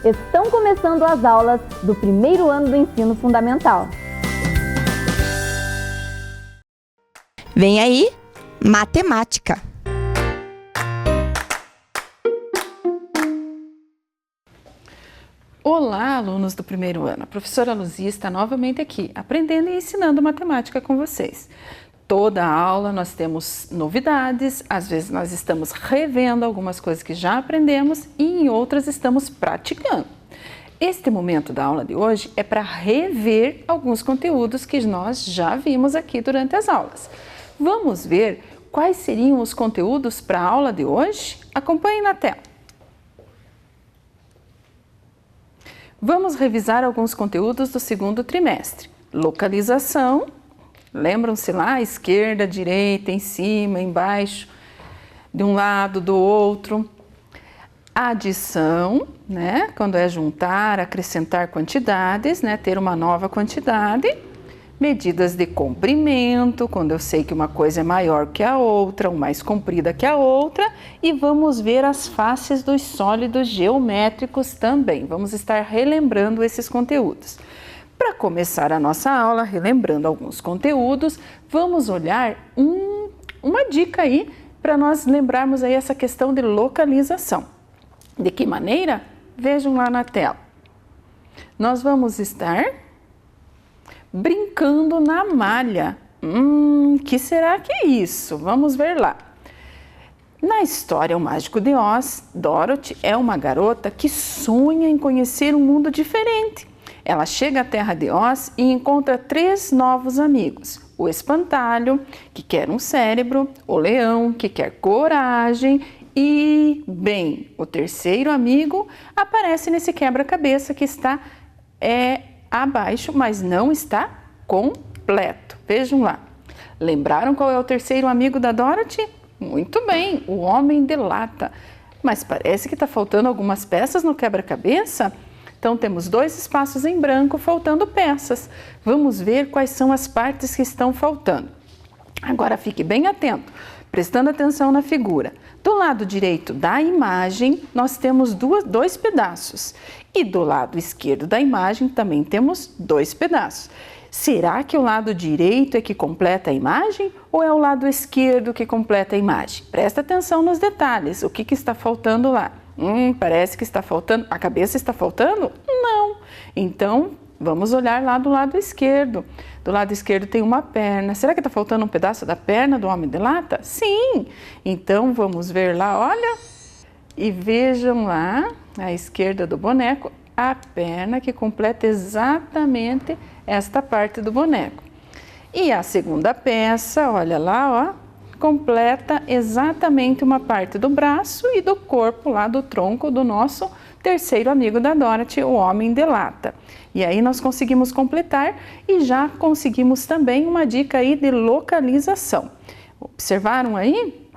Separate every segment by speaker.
Speaker 1: Estão começando as aulas do primeiro ano do ensino fundamental.
Speaker 2: Vem aí, matemática.
Speaker 3: Olá, alunos do primeiro ano. A professora Luzia está novamente aqui, aprendendo e ensinando matemática com vocês. Toda aula nós temos novidades, às vezes nós estamos revendo algumas coisas que já aprendemos e em outras estamos praticando. Este momento da aula de hoje é para rever alguns conteúdos que nós já vimos aqui durante as aulas. Vamos ver quais seriam os conteúdos para a aula de hoje? Acompanhe na tela. Vamos revisar alguns conteúdos do segundo trimestre. Localização, lembram-se lá, esquerda, direita, em cima, embaixo, de um lado, do outro. Adição, né? Quando é juntar, acrescentar quantidades, né? Ter uma nova quantidade. Medidas de comprimento, quando eu sei que uma coisa é maior que a outra, ou mais comprida que a outra. E vamos ver as faces dos sólidos geométricos também. Vamos estar relembrando esses conteúdos. Para começar a nossa aula, relembrando alguns conteúdos, vamos olhar uma dica aí para nós lembrarmos aí essa questão de localização. De que maneira? Vejam lá na tela. Nós vamos estar brincando na malha. Que será que é isso? Vamos ver lá. Na história O Mágico de Oz, Dorothy é uma garota que sonha em conhecer um mundo diferente. Ela chega à Terra de Oz e encontra 3 novos amigos. O espantalho, que quer um cérebro, o leão, que quer coragem e, bem, o terceiro amigo aparece nesse quebra-cabeça que está abaixo, mas não está completo. Vejam lá. Lembraram qual é o terceiro amigo da Dorothy? Muito bem, o Homem de Lata. Mas parece que está faltando algumas peças no quebra-cabeça. Então, temos 2 espaços em branco faltando peças. Vamos ver quais são as partes que estão faltando. Agora, fique bem atento, prestando atenção na figura. Do lado direito da imagem, nós temos 2 pedaços. E do lado esquerdo da imagem, também temos 2 pedaços. Será que o lado direito é que completa a imagem ou é o lado esquerdo que completa a imagem? Presta atenção nos detalhes. O que está faltando lá? Parece que está faltando. A cabeça está faltando? Não. Então, vamos olhar lá do lado esquerdo. Do lado esquerdo tem uma perna. Será que está faltando um pedaço da perna do Homem de Lata? Sim. Então, vamos ver lá, olha. E vejam lá, à esquerda do boneco, a perna que completa exatamente esta parte do boneco. E a segunda peça, olha lá, ó. Completa exatamente uma parte do braço e do corpo lá do tronco do nosso terceiro amigo da Dorothy, o Homem de Lata. E aí nós conseguimos completar e já conseguimos também uma dica aí de localização. Observaram aí?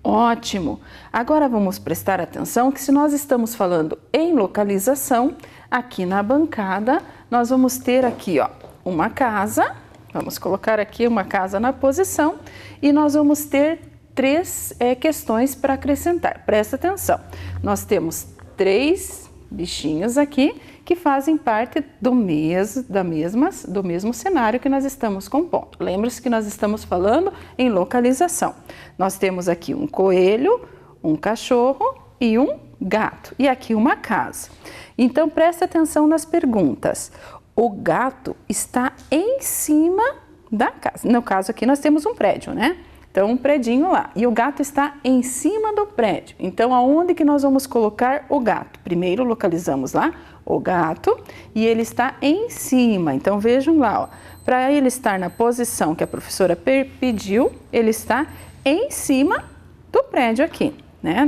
Speaker 3: Ótimo! Agora vamos prestar atenção que se nós estamos falando em localização, aqui na bancada nós vamos ter aqui, ó, uma casa. Vamos colocar aqui uma casa na posição e nós vamos ter 3 questões para acrescentar. Presta atenção. Nós temos 3 bichinhos aqui que fazem parte do mesmo cenário que nós estamos compondo. Lembre-se que nós estamos falando em localização. Nós temos aqui um coelho, um cachorro e um gato. E aqui uma casa. Então, presta atenção nas perguntas. O gato está em cima da casa. No caso aqui nós temos um prédio, né? Então, um predinho lá. E o gato está em cima do prédio. Então, aonde que nós vamos colocar o gato? Primeiro, localizamos lá o gato e ele está em cima. Então, vejam lá, ó. Para ele estar na posição que a professora pediu, ele está em cima do prédio aqui, né?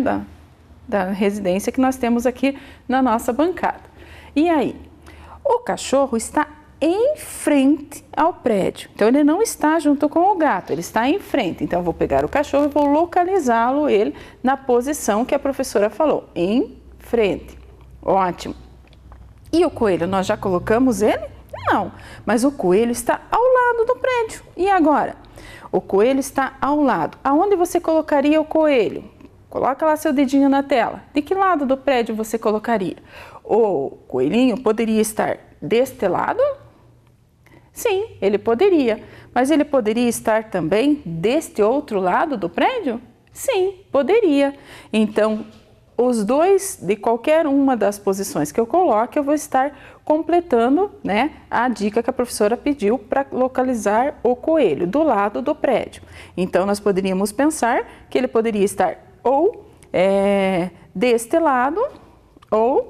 Speaker 3: Da residência que nós temos aqui na nossa bancada. E aí? O cachorro está em frente ao prédio, então ele não está junto com o gato, ele está em frente. Então eu vou pegar o cachorro e vou localizá-lo ele na posição que a professora falou, em frente. Ótimo. E o coelho, nós já colocamos ele? Não, mas o coelho está ao lado do prédio. E agora? O coelho está ao lado. Aonde você colocaria o coelho? Coloca lá seu dedinho na tela. De que lado do prédio você colocaria? o coelhinho poderia estar deste lado? Sim, ele poderia. Mas ele poderia estar também deste outro lado do prédio? Sim, poderia. Então, os dois, de qualquer uma das posições que eu coloque, eu vou estar completando, né, a dica que a professora pediu para localizar o coelho do lado do prédio. Então, nós poderíamos pensar que ele poderia estar ou deste lado ou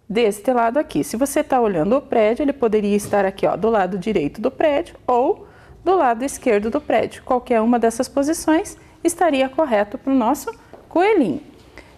Speaker 3: deste lado aqui. Se você está olhando o prédio, ele poderia estar aqui, ó, do lado direito do prédio ou do lado esquerdo do prédio. Qualquer uma dessas posições estaria correto para o nosso coelhinho.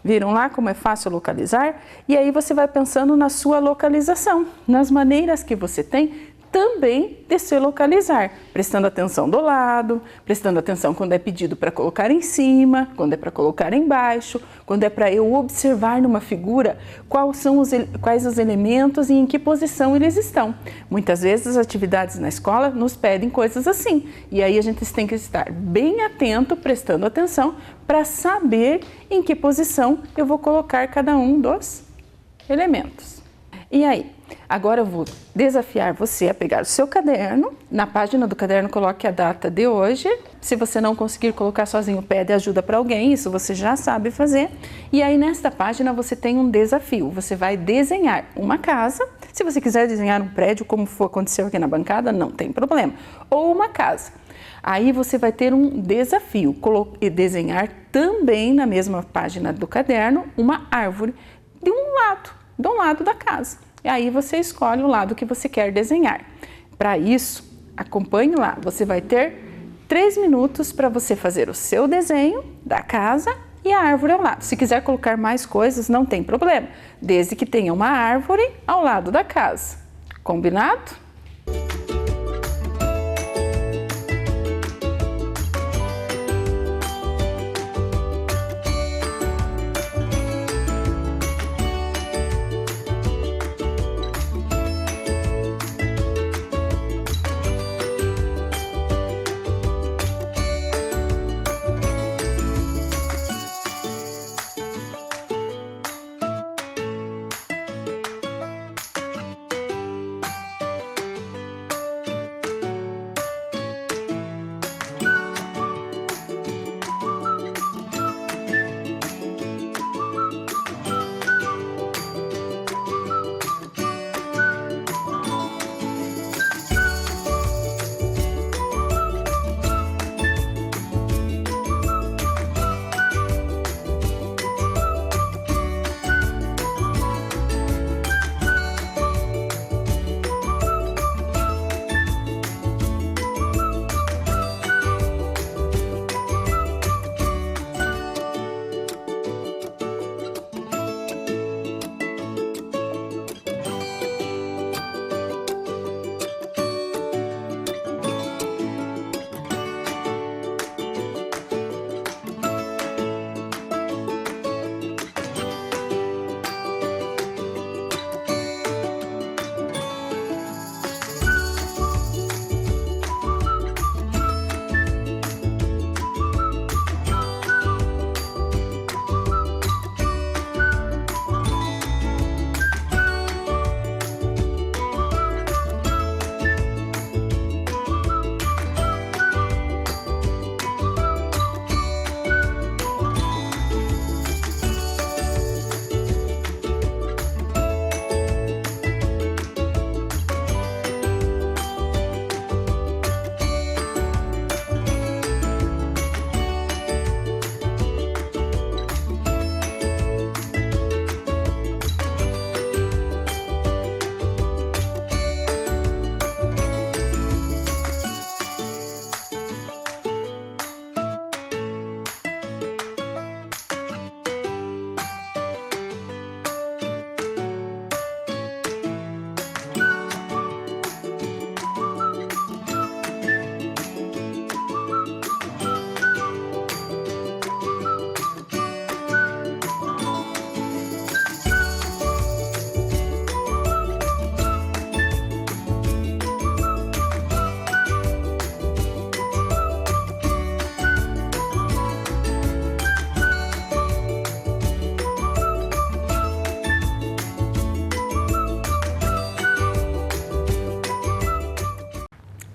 Speaker 3: Viram lá como é fácil localizar? E aí você vai pensando na sua localização, nas maneiras que você tem também de se localizar, prestando atenção do lado, prestando atenção quando é pedido para colocar em cima, quando é para colocar embaixo, quando é para eu observar numa figura quais os elementos e em que posição eles estão. Muitas vezes as atividades na escola nos pedem coisas assim, e aí a gente tem que estar bem atento, prestando atenção, para saber em que posição eu vou colocar cada um dos elementos. E aí? Agora eu vou desafiar você a pegar o seu caderno. Na página do caderno coloque a data de hoje. Se você não conseguir colocar sozinho, pede ajuda para alguém, isso você já sabe fazer. E aí nesta página você tem um desafio. Você vai desenhar uma casa. Se você quiser desenhar um prédio, como aconteceu aqui na bancada, não tem problema. Ou uma casa. Aí você vai ter um desafio, desenhar também na mesma página do caderno uma árvore de um lado da casa. E aí você escolhe o lado que você quer desenhar. Para isso, acompanhe lá. Você vai ter 3 minutos para você fazer o seu desenho da casa e a árvore ao lado. Se quiser colocar mais coisas, não tem problema, desde que tenha uma árvore ao lado da casa. Combinado?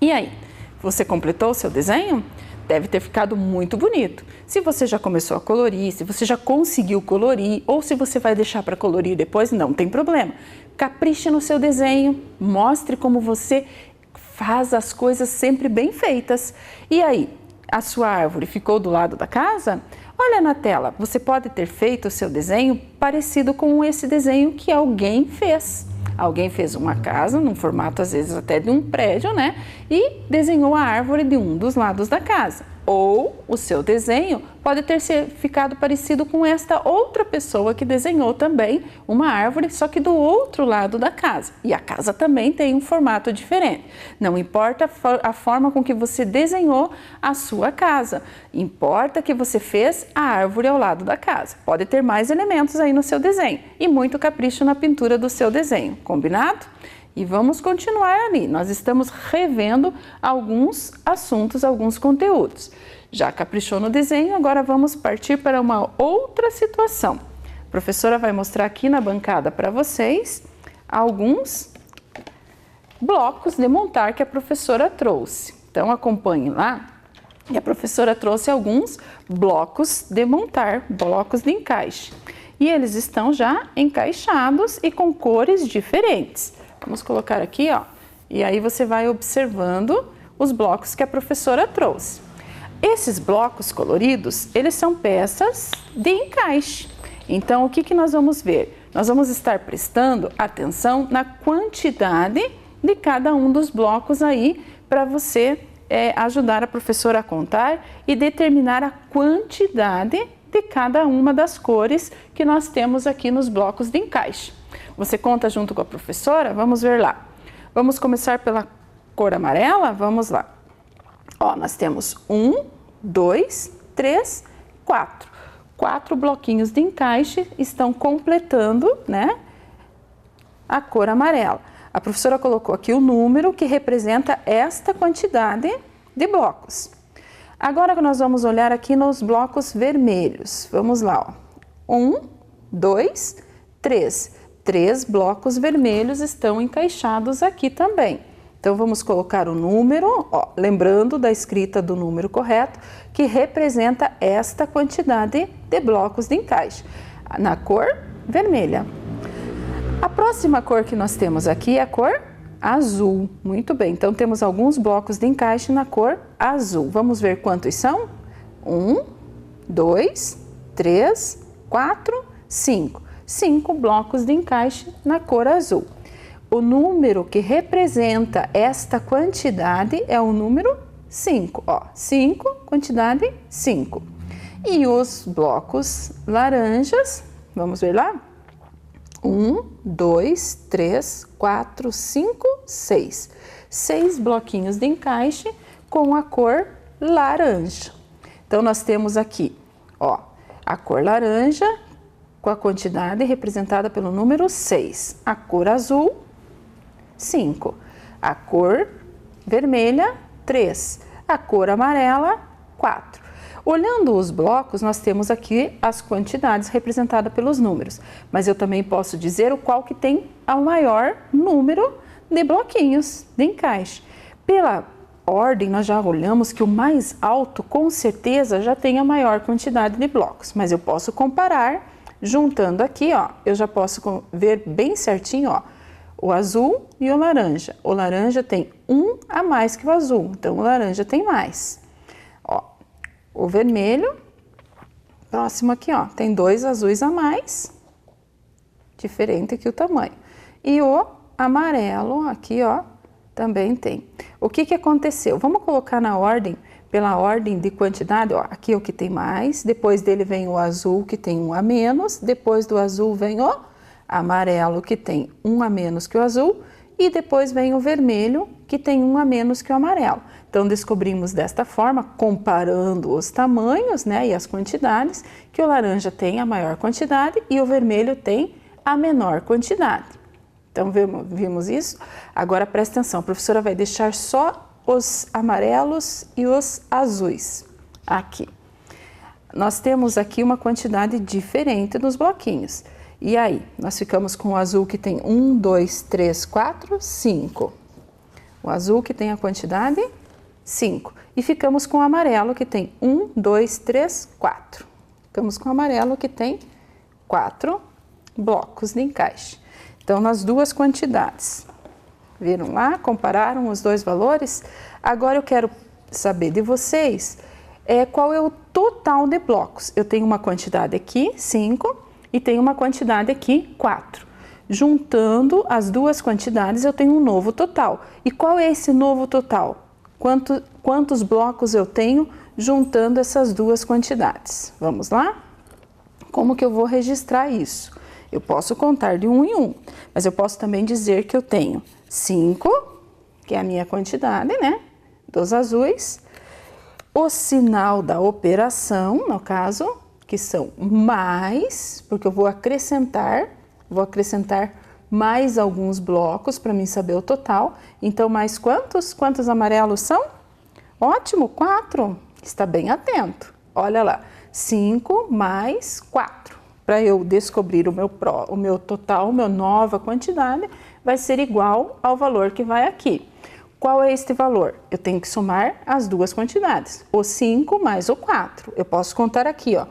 Speaker 3: E aí, você completou o seu desenho? Deve ter ficado muito bonito. Se você já começou a colorir, se você já conseguiu colorir, ou se você vai deixar para colorir depois, não tem problema. Capriche no seu desenho, mostre como você faz as coisas sempre bem feitas. E aí, a sua árvore ficou do lado da casa? Olha na tela, você pode ter feito o seu desenho parecido com esse desenho que alguém fez. Alguém fez uma casa, num formato às vezes até de um prédio, né? E desenhou a árvore de um dos lados da casa. Ou o seu desenho pode ter ficado parecido com esta outra pessoa que desenhou também uma árvore, só que do outro lado da casa. E a casa também tem um formato diferente. Não importa a forma com que você desenhou a sua casa, importa que você fez a árvore ao lado da casa. Pode ter mais elementos aí no seu desenho e muito capricho na pintura do seu desenho, combinado? E vamos continuar ali, nós estamos revendo alguns assuntos, alguns conteúdos. Já caprichou no desenho, agora vamos partir para uma outra situação. A professora vai mostrar aqui na bancada para vocês alguns blocos de montar que a professora trouxe. Então acompanhe lá, e a professora trouxe alguns blocos de montar, blocos de encaixe. E eles estão já encaixados e com cores diferentes. Vamos colocar aqui, ó, e aí você vai observando os blocos que a professora trouxe. Esses blocos coloridos, eles são peças de encaixe. Então, o que nós vamos ver? Nós vamos estar prestando atenção na quantidade de cada um dos blocos aí, para você ajudar a professora a contar e determinar a quantidade de cada uma das cores que nós temos aqui nos blocos de encaixe. Você conta junto com a professora? Vamos ver lá. Vamos começar pela cor amarela? Vamos lá. Ó, nós temos 1, 2, 3, 4. 4 bloquinhos de encaixe estão completando, né, a cor amarela. A professora colocou aqui o número que representa esta quantidade de blocos. Agora nós vamos olhar aqui nos blocos vermelhos. Vamos lá, ó. 1, 2, 3. 3 blocos vermelhos estão encaixados aqui também. Então, vamos colocar o número, ó, lembrando da escrita do número correto, que representa esta quantidade de blocos de encaixe, na cor vermelha. A próxima cor que nós temos aqui é a cor azul. Muito bem, então temos alguns blocos de encaixe na cor azul. Vamos ver quantos são? 1, 2, 3, 4, 5. 5 blocos de encaixe na cor azul. O número que representa esta quantidade é o número 5. Ó, 5, quantidade 5. E os blocos laranjas, vamos ver lá? 1, 2, 3, 4, 5, 6. 6 bloquinhos de encaixe com a cor laranja. Então, nós temos aqui, ó, a cor laranja, com a quantidade representada pelo número 6. A cor azul, 5. A cor vermelha, 3. A cor amarela, 4. Olhando os blocos, nós temos aqui as quantidades representadas pelos números. Mas eu também posso dizer o qual que tem o maior número de bloquinhos de encaixe. Pela ordem, nós já olhamos que o mais alto, com certeza, já tem a maior quantidade de blocos. Mas eu posso comparar. Juntando aqui, ó, eu já posso ver bem certinho, ó, o azul e o laranja. O laranja tem 1 a mais que o azul, então o laranja tem mais. Ó, o vermelho, próximo aqui, ó, tem 2 azuis a mais, diferente aqui o tamanho. E o amarelo, aqui, ó, também tem. O que aconteceu? Vamos colocar na ordem, pela ordem de quantidade, ó, aqui é o que tem mais, depois dele vem o azul que tem 1 a menos, depois do azul vem o amarelo que tem 1 a menos que o azul e depois vem o vermelho que tem 1 a menos que o amarelo. Então descobrimos desta forma, comparando os tamanhos, né, e as quantidades, que o laranja tem a maior quantidade e o vermelho tem a menor quantidade. Então vimos isso? Agora presta atenção, a professora vai deixar só os amarelos e os azuis aqui. Nós temos aqui uma quantidade diferente dos bloquinhos. E aí, nós ficamos com o azul que tem 1, 2, 3, 4, 5. O azul que tem a quantidade 5. E ficamos com o amarelo que tem 1, 2, 3, 4. Ficamos com o amarelo que tem 4 blocos de encaixe. Então, nas duas quantidades. Viram lá? Compararam os dois valores? Agora eu quero saber de vocês qual é o total de blocos. Eu tenho uma quantidade aqui, 5, e tenho uma quantidade aqui, 4. Juntando as duas quantidades, eu tenho um novo total. E qual é esse novo total? Quantos blocos eu tenho juntando essas duas quantidades? Vamos lá? Como que eu vou registrar isso? Eu posso contar de 1 em 1, mas eu posso também dizer que eu tenho 5, que é a minha quantidade, né, dos azuis, o sinal da operação, no caso, que são mais, porque eu vou acrescentar mais alguns blocos para mim saber o total. Então, mais quantos? Quantos amarelos são? Ótimo, 4. Está bem atento. Olha lá, 5 mais 4. Para eu descobrir o meu total, minha nova quantidade, vai ser igual ao valor que vai aqui. Qual é este valor? Eu tenho que somar as duas quantidades, o 5 mais o 4. Eu posso contar aqui, ó,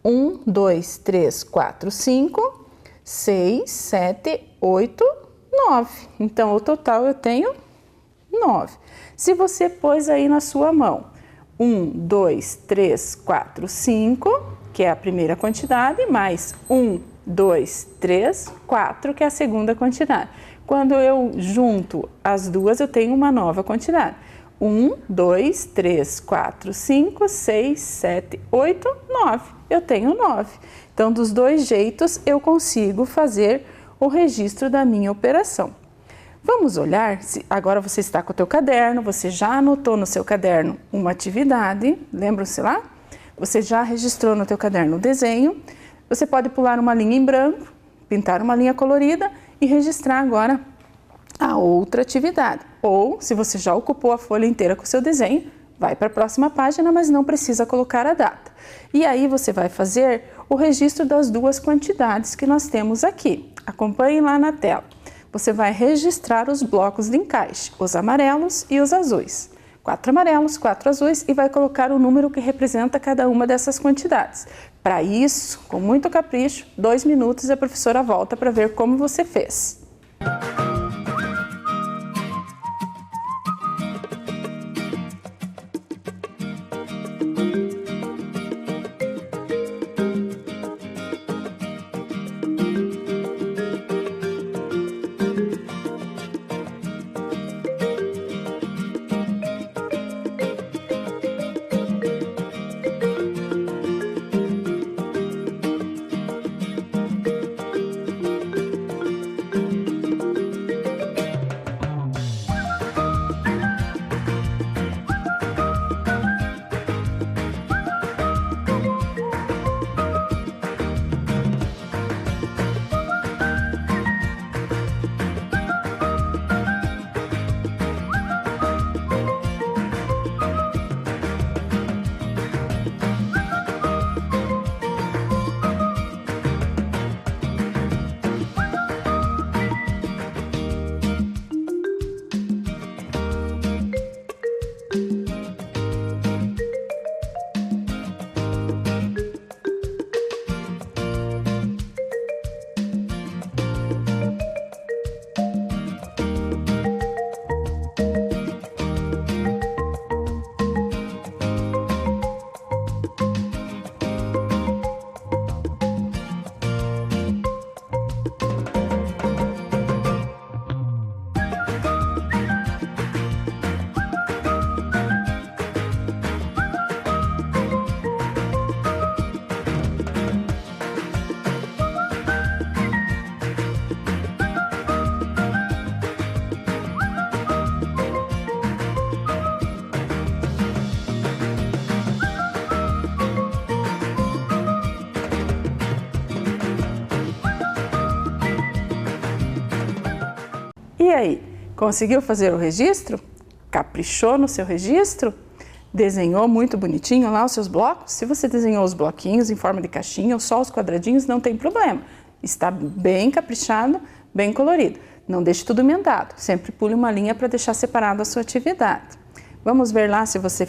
Speaker 3: 1, 2, 3, 4, 5, 6, 7, 8, 9. Então, o total eu tenho 9. Se você pôs aí na sua mão 1, 2, 3, 4, 5, que é a primeira quantidade, mais 1, 2, 3, 4, que é a segunda quantidade. Quando eu junto as duas, eu tenho uma nova quantidade. 1, 2, 3, 4, 5, 6, 7, 8, 9. Eu tenho 9. Então, dos dois jeitos, eu consigo fazer o registro da minha operação. Vamos olhar, agora você está com o teu caderno, você já anotou no seu caderno uma atividade, lembram-se lá? Você já registrou no teu caderno o desenho, você pode pular uma linha em branco, pintar uma linha colorida e registrar agora a outra atividade. Ou, se você já ocupou a folha inteira com o seu desenho, vai para a próxima página, mas não precisa colocar a data. E aí você vai fazer o registro das duas quantidades que nós temos aqui. Acompanhem lá na tela. Você vai registrar os blocos de encaixe, os amarelos e os azuis. 4 amarelos, 4 azuis e vai colocar o número que representa cada uma dessas quantidades. Para isso, com muito capricho, 2 minutos e a professora volta para ver como você fez. E aí, conseguiu fazer o registro? Caprichou no seu registro? Desenhou muito bonitinho lá os seus blocos? Se você desenhou os bloquinhos em forma de caixinha ou só os quadradinhos, não tem problema. Está bem caprichado, bem colorido. Não deixe tudo emendado, sempre pule uma linha para deixar separado a sua atividade. Vamos ver lá se você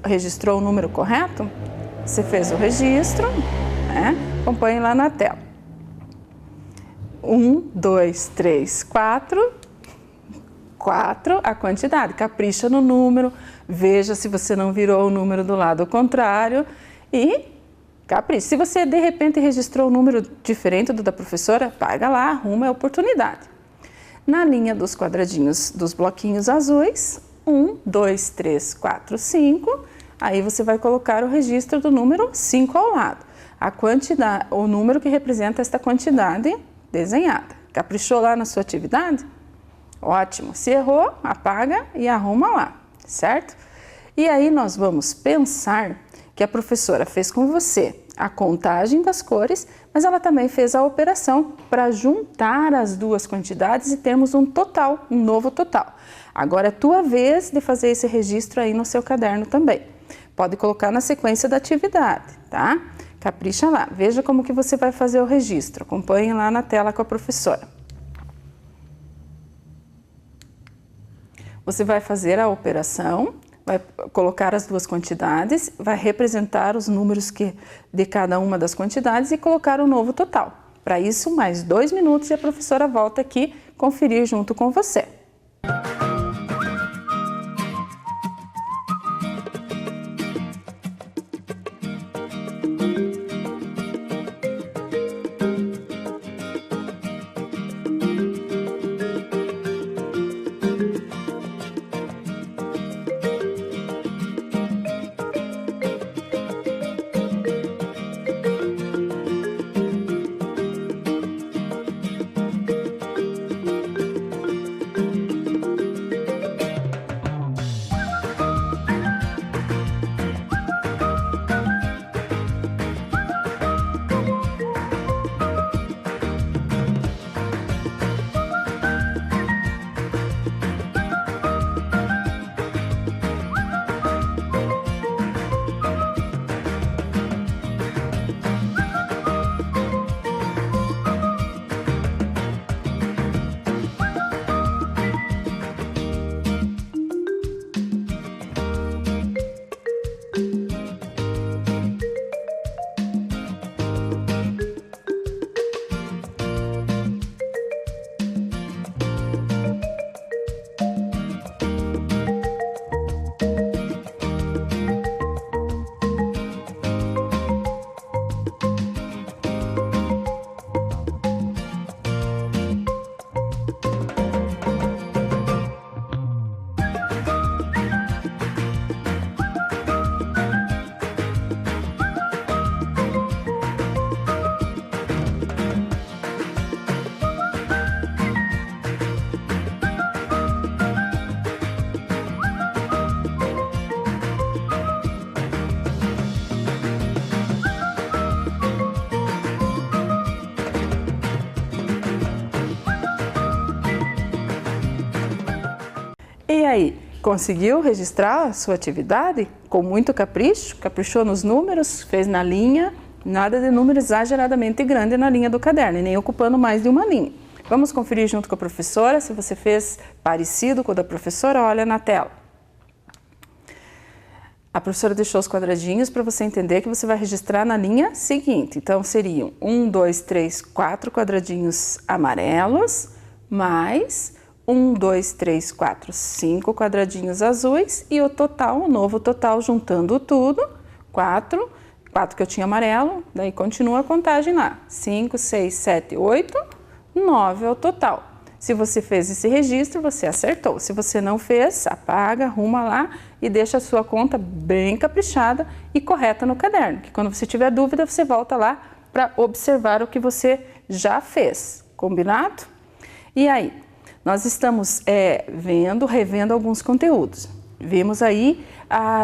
Speaker 3: registrou o número correto? Você fez o registro, né? Acompanhe lá na tela. 1, 2, 3, 4. 4, a quantidade. Capricha no número, veja se você não virou o número do lado contrário e capricha. Se você de repente registrou um número diferente do da professora, paga lá, arruma a oportunidade. Na linha dos quadradinhos dos bloquinhos azuis, 1, 2, 3, 4, 5, aí você vai colocar o registro do número 5 ao lado. A quantidade, o número que representa esta quantidade desenhada. Caprichou lá na sua atividade? Ótimo. Se errou, apaga e arruma lá, certo? E aí nós vamos pensar que a professora fez com você a contagem das cores, mas ela também fez a operação para juntar as duas quantidades e termos um total, um novo total. Agora é tua vez de fazer esse registro aí no seu caderno também. Pode colocar na sequência da atividade, tá? Capricha lá. Veja como que você vai fazer o registro. Acompanhe lá na tela com a professora. Você vai fazer a operação, vai colocar as duas quantidades, vai representar os números de cada uma das quantidades e colocar o novo total. Para isso, mais 2 minutos e a professora volta aqui conferir junto com você. E aí, conseguiu registrar a sua atividade com muito capricho? Caprichou nos números, fez na linha, nada de número exageradamente grande na linha do caderno, e nem ocupando mais de uma linha. Vamos conferir junto com a professora, se você fez parecido com o da professora, olha na tela. A professora deixou os quadradinhos para você entender que você vai registrar na linha seguinte. Então, seriam 1, 2, 3, 4 quadradinhos amarelos, mais 1, 2, 3, 4, 5 quadradinhos azuis e o total, o novo total, juntando tudo, 4 que eu tinha amarelo, daí continua a contagem lá, 5, 6, 7, 8, 9 é o total. Se você fez esse registro, você acertou. Se você não fez, apaga, arruma lá e deixa a sua conta bem caprichada e correta no caderno, que quando você tiver dúvida, você volta lá para observar o que você já fez, combinado? E aí, nós estamos revendo alguns conteúdos. Vimos aí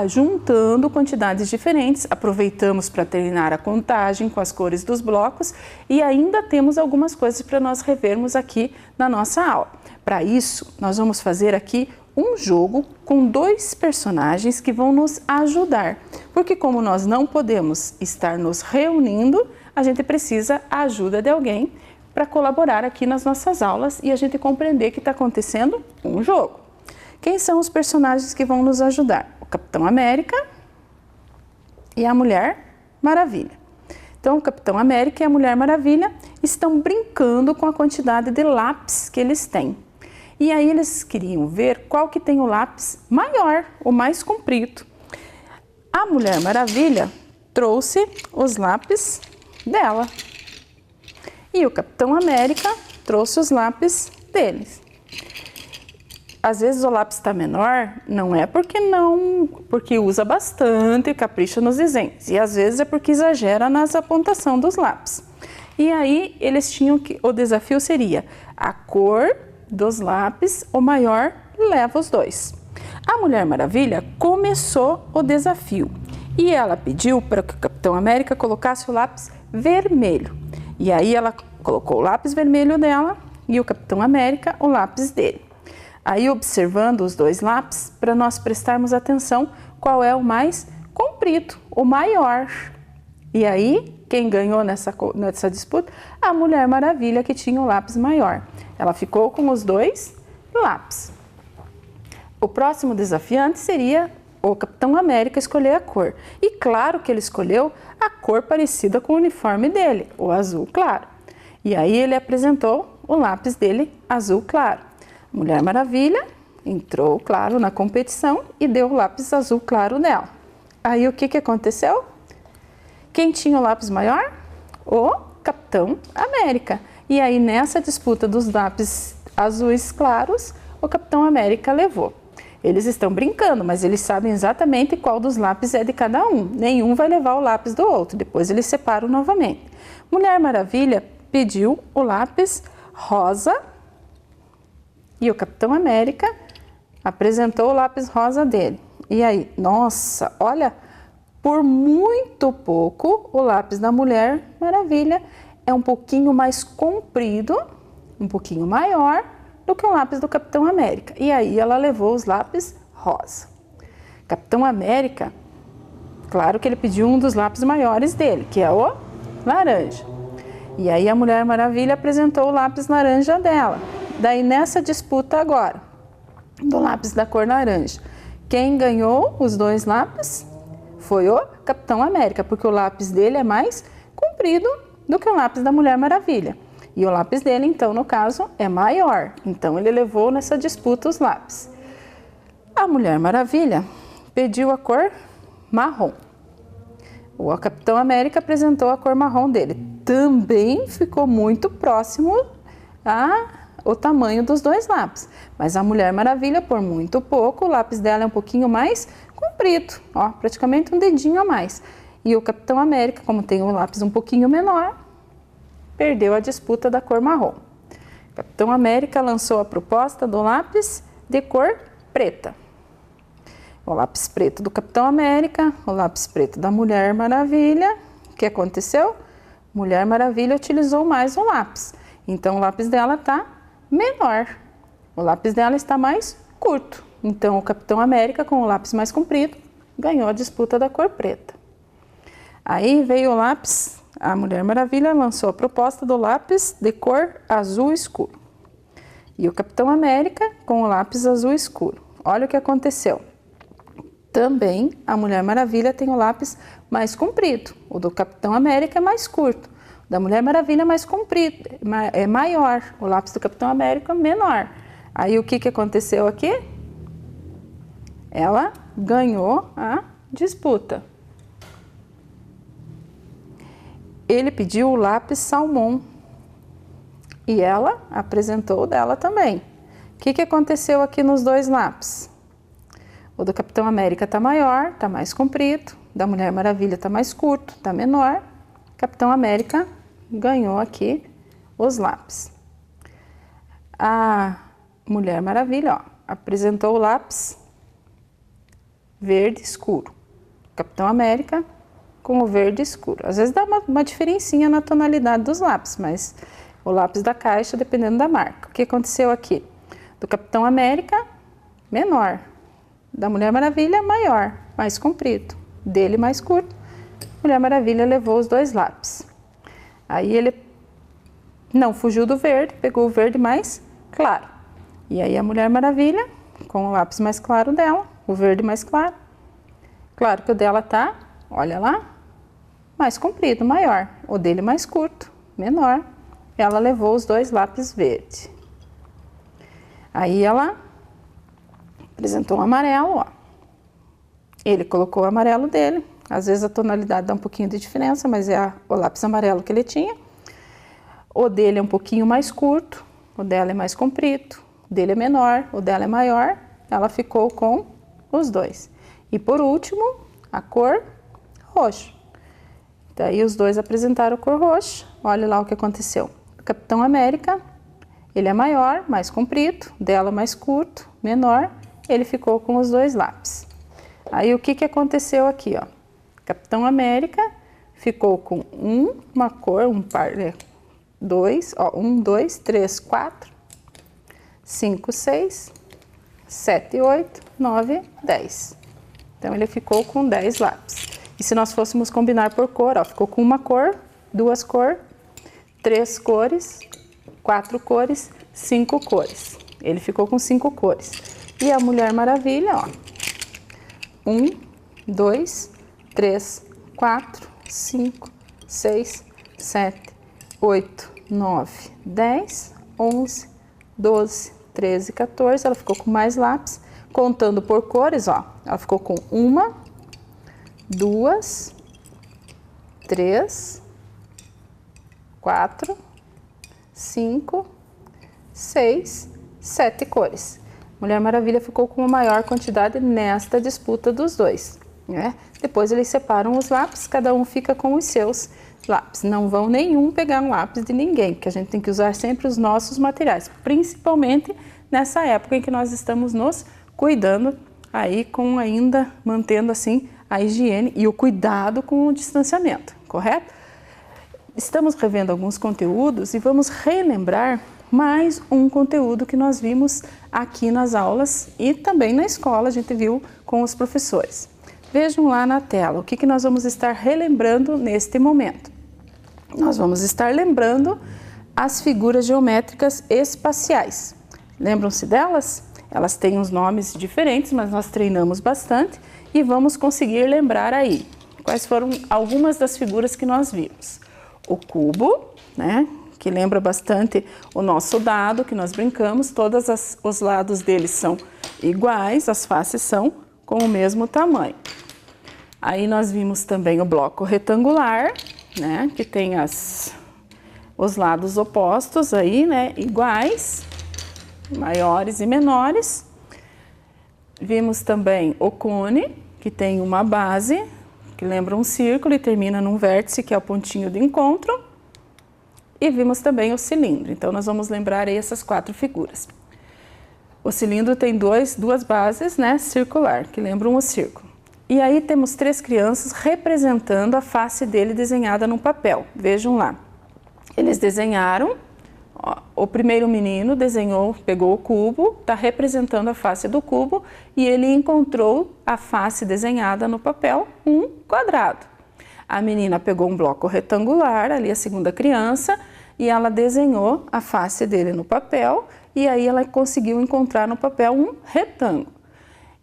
Speaker 3: juntando quantidades diferentes, aproveitamos para terminar a contagem com as cores dos blocos e ainda temos algumas coisas para nós revermos aqui na nossa aula. Para isso, nós vamos fazer aqui um jogo com 2 personagens que vão nos ajudar, porque como nós não podemos estar nos reunindo, a gente precisa a ajuda de alguém para colaborar aqui nas nossas aulas e a gente compreender que está acontecendo um jogo. Quem são os personagens que vão nos ajudar? O Capitão América e a Mulher Maravilha. Então, o Capitão América e a Mulher Maravilha estão brincando com a quantidade de lápis que eles têm. E aí eles queriam ver qual que tem o lápis maior, o mais comprido. A Mulher Maravilha trouxe os lápis dela. E o Capitão América trouxe os lápis deles. Às vezes o lápis está menor, não é porque usa bastante e capricha nos desenhos. E às vezes é porque exagera nas apontação dos lápis. E aí eles tinham que, o desafio seria a cor dos lápis, o maior leva os dois. A Mulher Maravilha começou o desafio e ela pediu para que o Capitão América colocasse o lápis vermelho. E aí ela colocou o lápis vermelho dela e o Capitão América o lápis dele. Aí observando os dois lápis, para nós prestarmos atenção qual é o mais comprido, o maior. E aí, quem ganhou nessa disputa? A Mulher Maravilha, que tinha o lápis maior. Ela ficou com os dois lápis. O próximo desafiante seria o Capitão América escolher a cor. E claro que ele escolheu a cor parecida com o uniforme dele, o azul claro. E aí ele apresentou o lápis dele azul claro. Mulher Maravilha entrou, claro, na competição e deu o lápis azul claro dela. Aí o que aconteceu? Quem tinha o lápis maior? O Capitão América. E aí nessa disputa dos lápis azuis claros, o Capitão América levou. Eles estão brincando, mas eles sabem exatamente qual dos lápis é de cada um. Nenhum vai levar o lápis do outro, depois eles separam novamente. Mulher Maravilha pediu o lápis rosa e o Capitão América apresentou o lápis rosa dele. E aí, nossa, olha, por muito pouco o lápis da Mulher Maravilha é um pouquinho mais comprido, um pouquinho maior do que o lápis do Capitão América. E aí ela levou os lápis rosa. Capitão América, claro que ele pediu um dos lápis maiores dele, que é o laranja. E aí a Mulher Maravilha apresentou o lápis laranja dela. Daí nessa disputa agora, do lápis da cor laranja, quem ganhou os dois lápis foi o Capitão América, porque o lápis dele é mais comprido do que o lápis da Mulher Maravilha. E o lápis dele, então, no caso, é maior. Então, ele levou nessa disputa os lápis. A Mulher Maravilha pediu a cor marrom. O Capitão América apresentou a cor marrom dele. Também ficou muito próximo ao tamanho dos dois lápis. Mas a Mulher Maravilha, por muito pouco, o lápis dela é um pouquinho mais comprido. Ó, praticamente um dedinho a mais. E o Capitão América, como tem um lápis um pouquinho menor, perdeu a disputa da cor marrom. Capitão América lançou a proposta do lápis de cor preta. O lápis preto do Capitão América, o lápis preto da Mulher Maravilha. O que aconteceu? Mulher Maravilha utilizou mais o lápis. Então o lápis dela está menor. O lápis dela está mais curto. Então o Capitão América, com o lápis mais comprido, ganhou a disputa da cor preta. Aí veio o lápis. A Mulher Maravilha lançou a proposta do lápis de cor azul escuro. E o Capitão América com o lápis azul escuro. Olha o que aconteceu. Também a Mulher Maravilha tem o lápis mais comprido. O do Capitão América é mais curto. O da Mulher Maravilha é mais comprido, é maior. O lápis do Capitão América é menor. Aí o que aconteceu aqui? Ela ganhou a disputa. Ele pediu o lápis salmão e ela apresentou o dela também. O que aconteceu aqui nos dois lápis? O do Capitão América está maior, está mais comprido. Da Mulher Maravilha está mais curto, está menor. Capitão América ganhou aqui os lápis. A Mulher Maravilha, ó, apresentou o lápis verde escuro. Capitão América com o verde escuro. Às vezes dá uma diferencinha na tonalidade dos lápis, mas o lápis da caixa, dependendo da marca. O que aconteceu aqui? Do Capitão América, menor. Da Mulher Maravilha, maior, mais comprido. Dele, mais curto. Mulher Maravilha levou os dois lápis. Aí ele não fugiu do verde, pegou o verde mais claro. E aí a Mulher Maravilha, com o lápis mais claro dela, o verde mais claro. Claro que o dela tá, olha lá, mais comprido, maior. O dele mais curto, menor. Ela levou os 2 lápis verde. Aí ela apresentou o amarelo, ó. Ele colocou o amarelo dele. Às vezes a tonalidade dá um pouquinho de diferença, mas é o lápis amarelo que ele tinha. O dele é um pouquinho mais curto, o dela é mais comprido, o dele é menor, o dela é maior. Ela ficou com os 2. E por último, a cor roxo. Daí os 2 apresentaram a cor roxa. Olha lá o que aconteceu. O Capitão América, ele é maior, mais comprido, dela mais curto, menor. Ele ficou com os 2 lápis. Aí o que aconteceu aqui, ó? Capitão América ficou com uma cor, um par, 2, ó, 1, 2, 3, 4, 5, 6, 7, 8, 9, 10. Então ele ficou com 10 lápis. E se nós fôssemos combinar por cor, ó, ficou com uma cor, 2 cores, 3 cores, 4 cores, 5 cores. Ele ficou com 5 cores. E a Mulher Maravilha, ó, 1, 2, 3, 4, 5, 6, 7, 8, 9, 10, 11, 12, 13, 14. Ela ficou com mais lápis. Contando por cores, ó, ela ficou com 1, 2, 3, 4, 5, 6, 7 cores. Mulher Maravilha ficou com a maior quantidade nesta disputa dos 2, né? Depois eles separam os lápis, cada um fica com os seus lápis. Não vão nenhum pegar um lápis de ninguém, porque a gente tem que usar sempre os nossos materiais, principalmente nessa época em que nós estamos nos cuidando aí, com ainda mantendo assim a higiene e o cuidado com o distanciamento, correto? Estamos revendo alguns conteúdos e vamos relembrar mais um conteúdo que nós vimos aqui nas aulas e também na escola a gente viu com os professores. Vejam lá na tela o que nós vamos estar relembrando neste momento. Nós vamos estar lembrando as figuras geométricas espaciais. Lembram-se delas? Elas têm uns nomes diferentes, mas nós treinamos bastante e vamos conseguir lembrar aí quais foram algumas das figuras que nós vimos. O cubo, né? Que lembra bastante o nosso dado, que nós brincamos, todos os lados dele são iguais, as faces são com o mesmo tamanho. Aí nós vimos também o bloco retangular, né, que tem os lados opostos aí, né, iguais, maiores e menores. Vimos também o cone, que tem uma base, que lembra um círculo e termina num vértice, que é o pontinho de encontro. E vimos também o cilindro. Então, nós vamos lembrar aí essas 4 figuras. O cilindro tem duas bases, né, circular, que lembram o círculo. E aí temos 3 crianças representando a face dele desenhada no papel. Vejam lá. Eles desenharam, ó, o primeiro menino desenhou, pegou o cubo, está representando a face do cubo e ele encontrou a face desenhada no papel, um quadrado. A menina pegou um bloco retangular, ali a segunda criança, e ela desenhou a face dele no papel e aí ela conseguiu encontrar no papel um retângulo.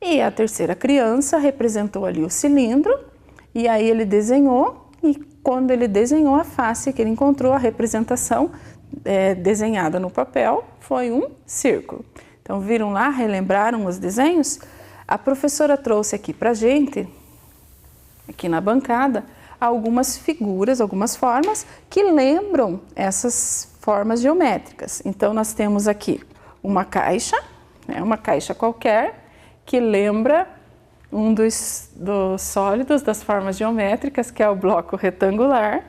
Speaker 3: E a terceira criança representou ali o cilindro e aí ele desenhou e quando ele desenhou a face que ele encontrou, a representação desenhada no papel foi um círculo. Então viram lá, relembraram os desenhos? A professora trouxe aqui pra gente, aqui na bancada, algumas figuras, algumas formas que lembram essas formas geométricas. Então, nós temos aqui uma caixa, né, uma caixa qualquer, que lembra um dos sólidos das formas geométricas, que é o bloco retangular.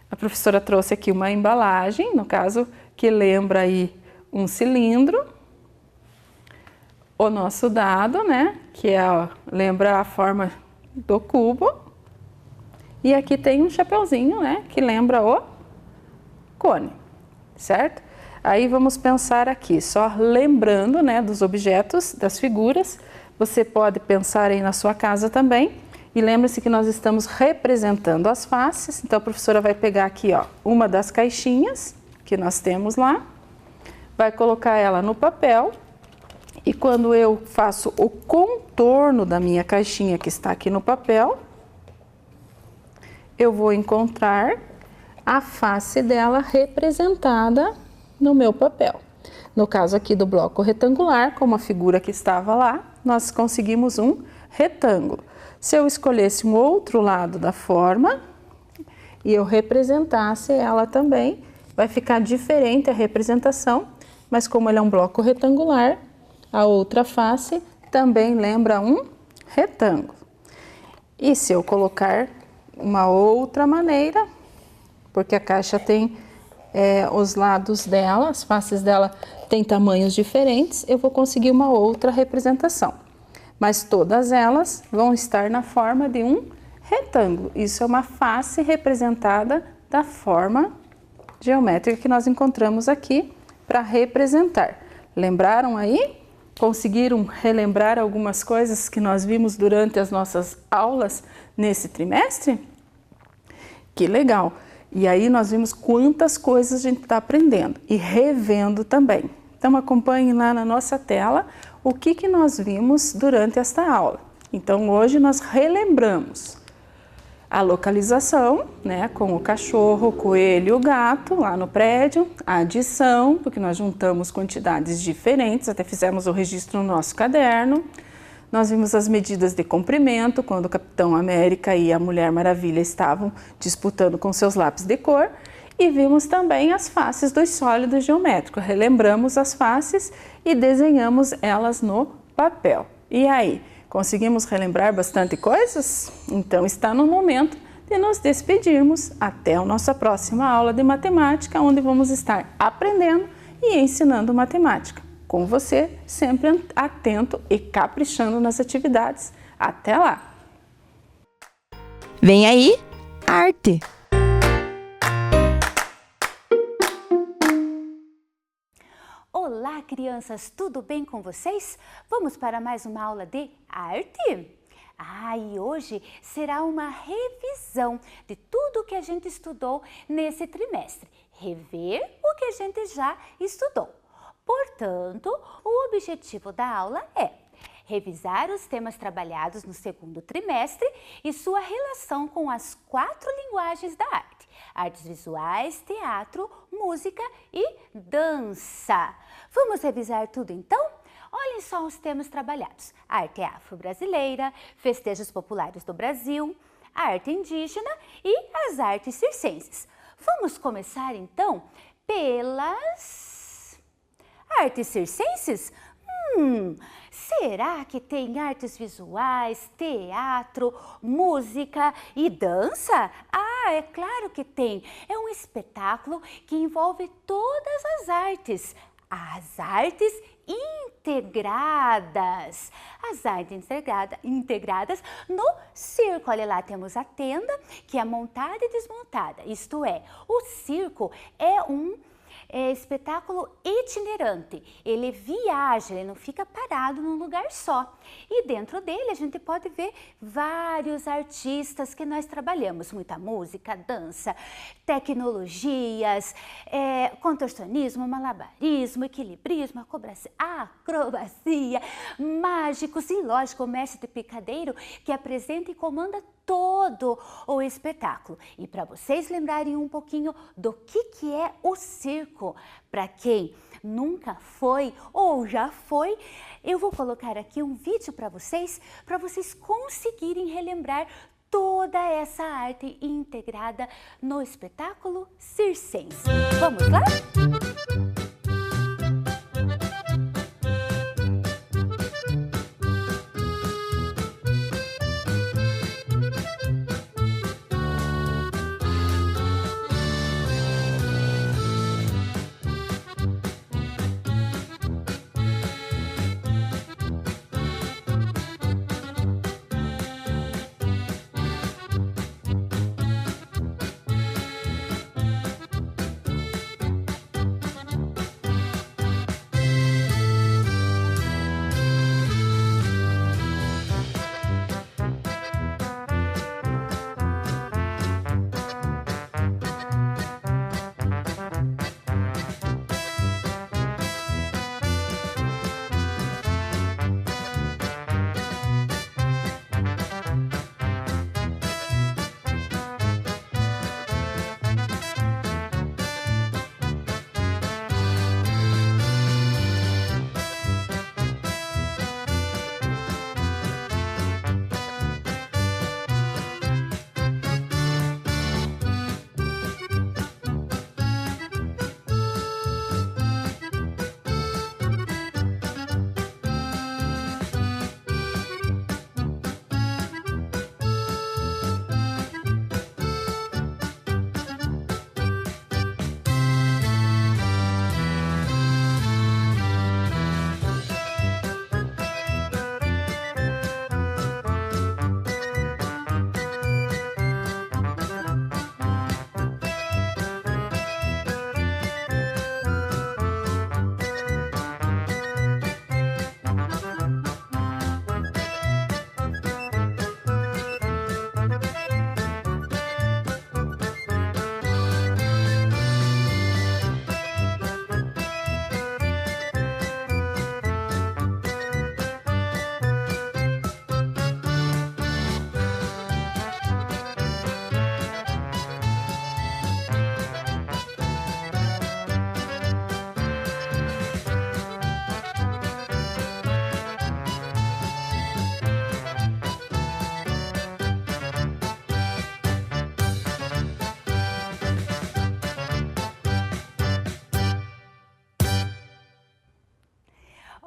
Speaker 3: A professora trouxe aqui uma embalagem, no caso, que lembra aí um cilindro. O nosso dado, né, que lembra a forma do cubo. E aqui tem um chapeuzinho, né, que lembra o cone, certo? Aí vamos pensar aqui, só lembrando, né, dos objetos, das figuras. Você pode pensar aí na sua casa também. E lembre-se que nós estamos representando as faces. Então a professora vai pegar aqui, ó, uma das caixinhas que nós temos lá, vai colocar ela no papel e quando eu faço o contorno da minha caixinha que está aqui no papel, eu vou encontrar a face dela representada no meu papel. No caso aqui do bloco retangular, como a figura que estava lá, nós conseguimos um retângulo. Se eu escolhesse um outro lado da forma e eu representasse ela também, vai ficar diferente a representação, mas como ele é um bloco retangular, a outra face também lembra um retângulo. E se eu colocar uma outra maneira, porque a caixa tem os lados dela, as faces dela têm tamanhos diferentes, eu vou conseguir uma outra representação. Mas todas elas vão estar na forma de um retângulo. Isso é uma face representada da forma geométrica que nós encontramos aqui para representar. Lembraram aí? Conseguiram relembrar algumas coisas que nós vimos durante as nossas aulas nesse trimestre? Que legal! E aí nós vimos quantas coisas a gente está aprendendo e revendo também. Então acompanhe lá na nossa tela o que nós vimos durante esta aula. Então hoje nós relembramos a localização, né, com o cachorro, o coelho e o gato lá no prédio, a adição, porque nós juntamos quantidades diferentes, até fizemos o registro no nosso caderno. Nós vimos as medidas de comprimento, quando o Capitão América e a Mulher Maravilha estavam disputando com seus lápis de cor. E vimos também as faces dos sólidos geométricos. Relembramos as faces e desenhamos elas no papel. E aí, conseguimos relembrar bastante coisas? Então está no momento de nos despedirmos até a nossa próxima aula de matemática, onde vamos estar aprendendo e ensinando matemática. Com você, sempre atento e caprichando nas atividades. Até lá!
Speaker 2: Vem aí, arte!
Speaker 4: Olá, crianças! Tudo bem com vocês? Vamos para mais uma aula de arte? E hoje será uma revisão de tudo que a gente estudou nesse trimestre. Rever o que a gente já estudou. Portanto, o objetivo da aula é revisar os temas trabalhados no segundo trimestre e sua relação com as 4 linguagens da arte: artes visuais, teatro, música e dança. Vamos revisar tudo então? Olhem só os temas trabalhados: a arte afro-brasileira, festejos populares do Brasil, a arte indígena e as artes circenses. Vamos começar então pelas artes circenses? Será que tem artes visuais, teatro, música e dança? É claro que tem. É um espetáculo que envolve todas as artes integradas. As artes integradas no circo. Olha lá, temos a tenda que é montada e desmontada. Isto é, o circo é um espetáculo itinerante, ele viaja, ele não fica parado num lugar só. E dentro dele a gente pode ver vários artistas que nós trabalhamos, muita música, dança, tecnologias, contorcionismo, malabarismo, equilibrismo, acrobacia, mágicos e, lógico, o mestre de picadeiro que apresenta e comanda todo o espetáculo. E para vocês lembrarem um pouquinho do que é o circo, para quem nunca foi ou já foi, eu vou colocar aqui um vídeo para vocês conseguirem relembrar toda essa arte integrada no espetáculo circense. Vamos lá?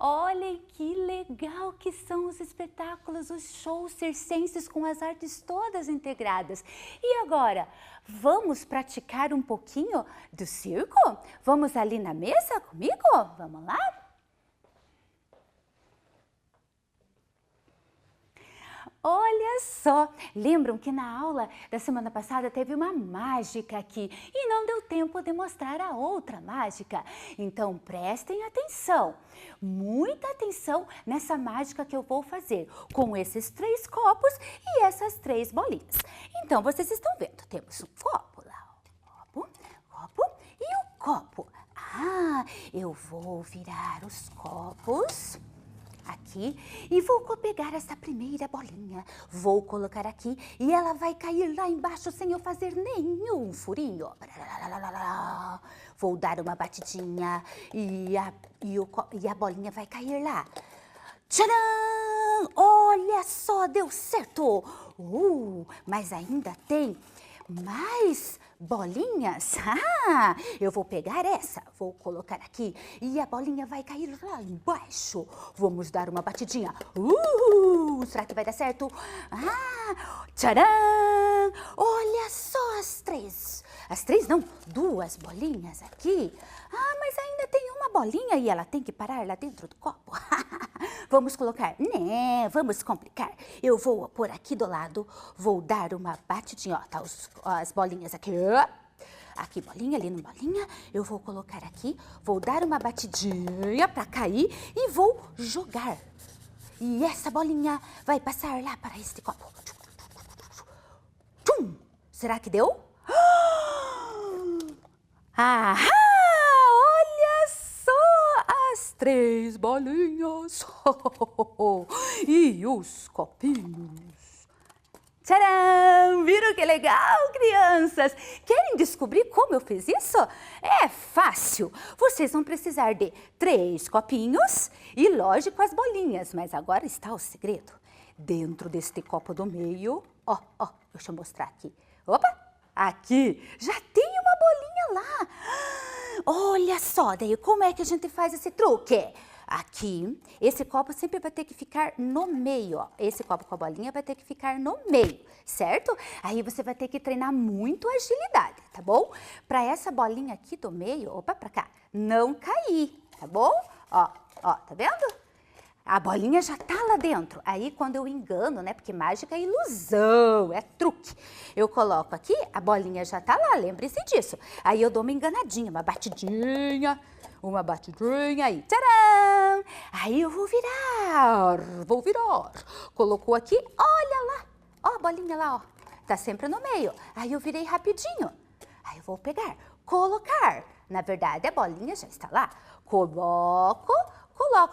Speaker 4: Olhem que legal que são os espetáculos, os shows circenses com as artes todas integradas. E agora, vamos praticar um pouquinho do circo? Vamos ali na mesa comigo? Vamos lá? Olha só, lembram que na aula da semana passada teve uma mágica aqui e não deu tempo de mostrar a outra mágica. Então prestem atenção, muita atenção nessa mágica que eu vou fazer com esses 3 copos e essas 3 bolinhas. Então vocês estão vendo, temos um copo lá, copo e o copo. Eu vou virar os copos aqui e vou pegar essa primeira bolinha, vou colocar aqui e ela vai cair lá embaixo sem eu fazer nenhum furinho. Vou dar uma batidinha e a bolinha vai cair lá. Tcharam! Olha só, deu certo! Mas ainda tem mais bolinhas. Eu vou pegar essa, vou colocar aqui e a bolinha vai cair lá embaixo. Vamos dar uma batidinha. Será que vai dar certo? Tcharam! Olha só as 3. As 3 não, 2 bolinhas aqui. Mas ainda tem uma bolinha e ela tem que parar lá dentro do copo. Vamos colocar, vamos complicar. Eu vou pôr aqui do lado, vou dar uma batidinha, tá as bolinhas aqui. Aqui bolinha, ali no bolinha, eu vou colocar aqui, vou dar uma batidinha para cair e vou jogar. E essa bolinha vai passar lá para este copo. Será que deu? Olha só as 3 bolinhas e os copinhos. Tcharam! Viram que legal, crianças? Querem descobrir como eu fiz isso? É fácil. Vocês vão precisar de 3 copinhos e, lógico, as bolinhas. Mas agora está o segredo. Dentro deste copo do meio, deixa eu mostrar aqui. Opa! Aqui já tem uma bolinha lá. Olha só, daí como é que a gente faz esse truque? Aqui, esse copo sempre vai ter que ficar no meio, ó. Esse copo com a bolinha vai ter que ficar no meio, certo? Aí você vai ter que treinar muito agilidade, tá bom? Para essa bolinha aqui do meio, pra cá, não cair, tá bom? Ó, tá vendo? A bolinha já tá lá dentro. Aí quando eu engano, né? Porque mágica é ilusão, é truque. Eu coloco aqui, a bolinha já tá lá, lembre-se disso. Aí eu dou uma enganadinha, uma batidinha aí. Tcharam! Aí eu vou virar. Colocou aqui, olha lá. Ó a bolinha lá, ó. Tá sempre no meio. Aí eu virei rapidinho. Aí eu vou pegar, colocar. Na verdade, a bolinha já está lá. Coloco,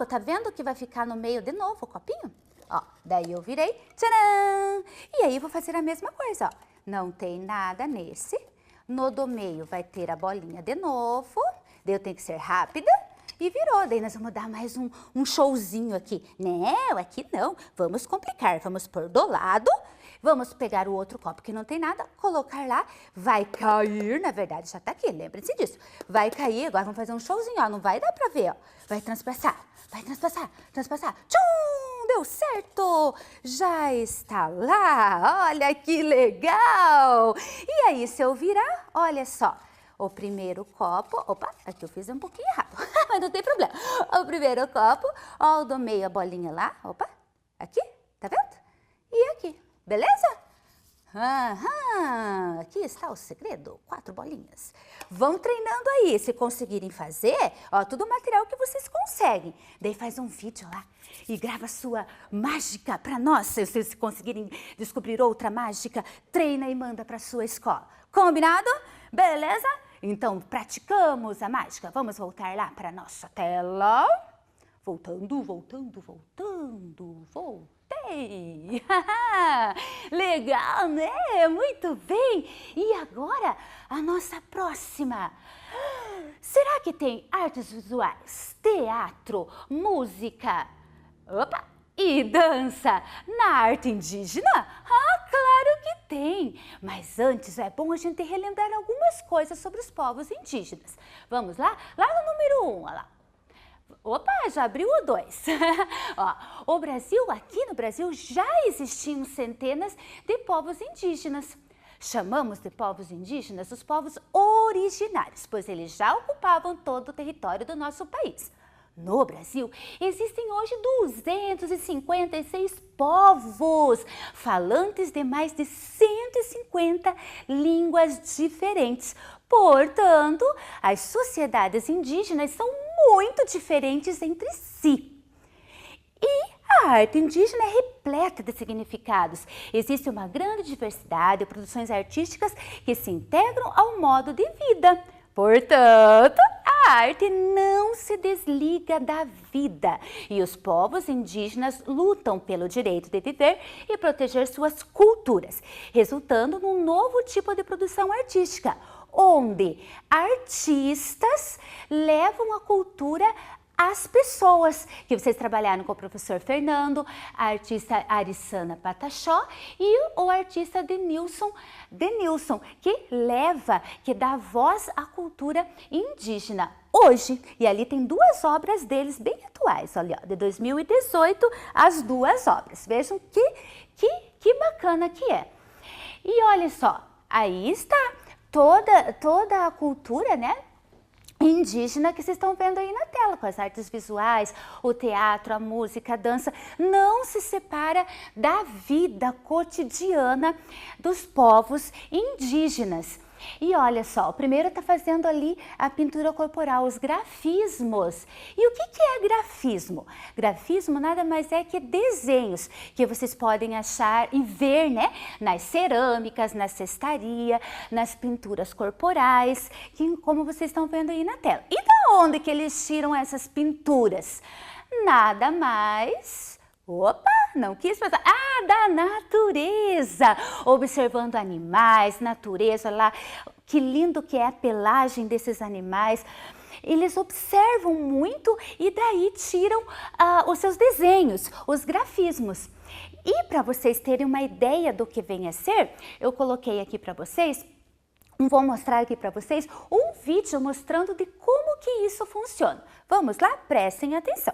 Speaker 4: tá vendo que vai ficar no meio de novo o copinho? Ó, daí eu virei, tcharam! E aí eu vou fazer a mesma coisa, ó. Não tem nada nesse. No do meio vai ter a bolinha de novo. Daí eu tenho que ser rápida. E virou. Daí nós vamos dar mais um showzinho aqui. Não, aqui não. Vamos complicar. Vamos pôr do lado. Vamos pegar o outro copo que não tem nada, colocar lá, vai cair, na verdade já tá aqui, lembre-se disso. Vai cair, agora vamos fazer um showzinho, ó, não vai dar pra ver, ó. Vai transpassar. Tchum, deu certo! Já está lá, olha que legal! E aí, se eu virar, olha só, o primeiro copo, opa, aqui eu fiz um pouquinho errado, mas não tem problema. O primeiro copo, ó, o do meio, a bolinha lá, opa, aqui, tá vendo? E aqui. Beleza? Aqui está o segredo, 4 bolinhas. Vão treinando aí, se conseguirem fazer, ó, tudo o material que vocês conseguem. Daí faz um vídeo lá e grava a sua mágica para nós. Se vocês conseguirem descobrir outra mágica, treina e manda para sua escola. Combinado? Beleza? Então, praticamos a mágica. Vamos voltar lá para a nossa tela. Voltando. Legal, né? Muito bem! E agora, a nossa próxima. Será que tem artes visuais, teatro, música, e dança na arte indígena? Claro que tem! Mas antes é bom a gente relembrar algumas coisas sobre os povos indígenas. Vamos lá? Lá no número 1, olha lá. Opa, já abriu o 2. Ó, aqui no Brasil já existiam centenas de povos indígenas. Chamamos de povos indígenas os povos originários, pois eles já ocupavam todo o território do nosso país. No Brasil, existem hoje 256 povos, falantes de mais de 150 línguas diferentes. Portanto, as sociedades indígenas são muito diferentes entre si. E a arte indígena é repleta de significados. Existe uma grande diversidade de produções artísticas que se integram ao modo de vida. Portanto, a arte não se desliga da vida e os povos indígenas lutam pelo direito de viver e proteger suas culturas, resultando num novo tipo de produção artística, onde artistas levam a cultura às pessoas, que vocês trabalharam com o professor Fernando, a artista Arissana Patachó e o artista Denilson, que dá voz à cultura indígena hoje. E ali tem 2 obras deles bem atuais, olha, de 2018, as 2 obras. Vejam que bacana que é. E olha só, aí está toda a cultura, né, indígena que vocês estão vendo aí na tela, com as artes visuais, o teatro, a música, a dança, não se separa da vida cotidiana dos povos indígenas. E olha só, o primeiro está fazendo ali a pintura corporal, os grafismos. E o que é grafismo? Grafismo nada mais é que desenhos que vocês podem achar e ver, né, nas cerâmicas, na cestaria, nas pinturas corporais, como vocês estão vendo aí na tela. E da onde que eles tiram essas pinturas? Nada mais... Opa, não quis passar. Da natureza! Observando animais, natureza lá. Que lindo que é a pelagem desses animais. Eles observam muito e daí tiram os seus desenhos, os grafismos. E para vocês terem uma ideia do que vem a ser, eu coloquei aqui para vocês, vou mostrar aqui para vocês um vídeo mostrando de como que isso funciona. Vamos lá? Prestem atenção.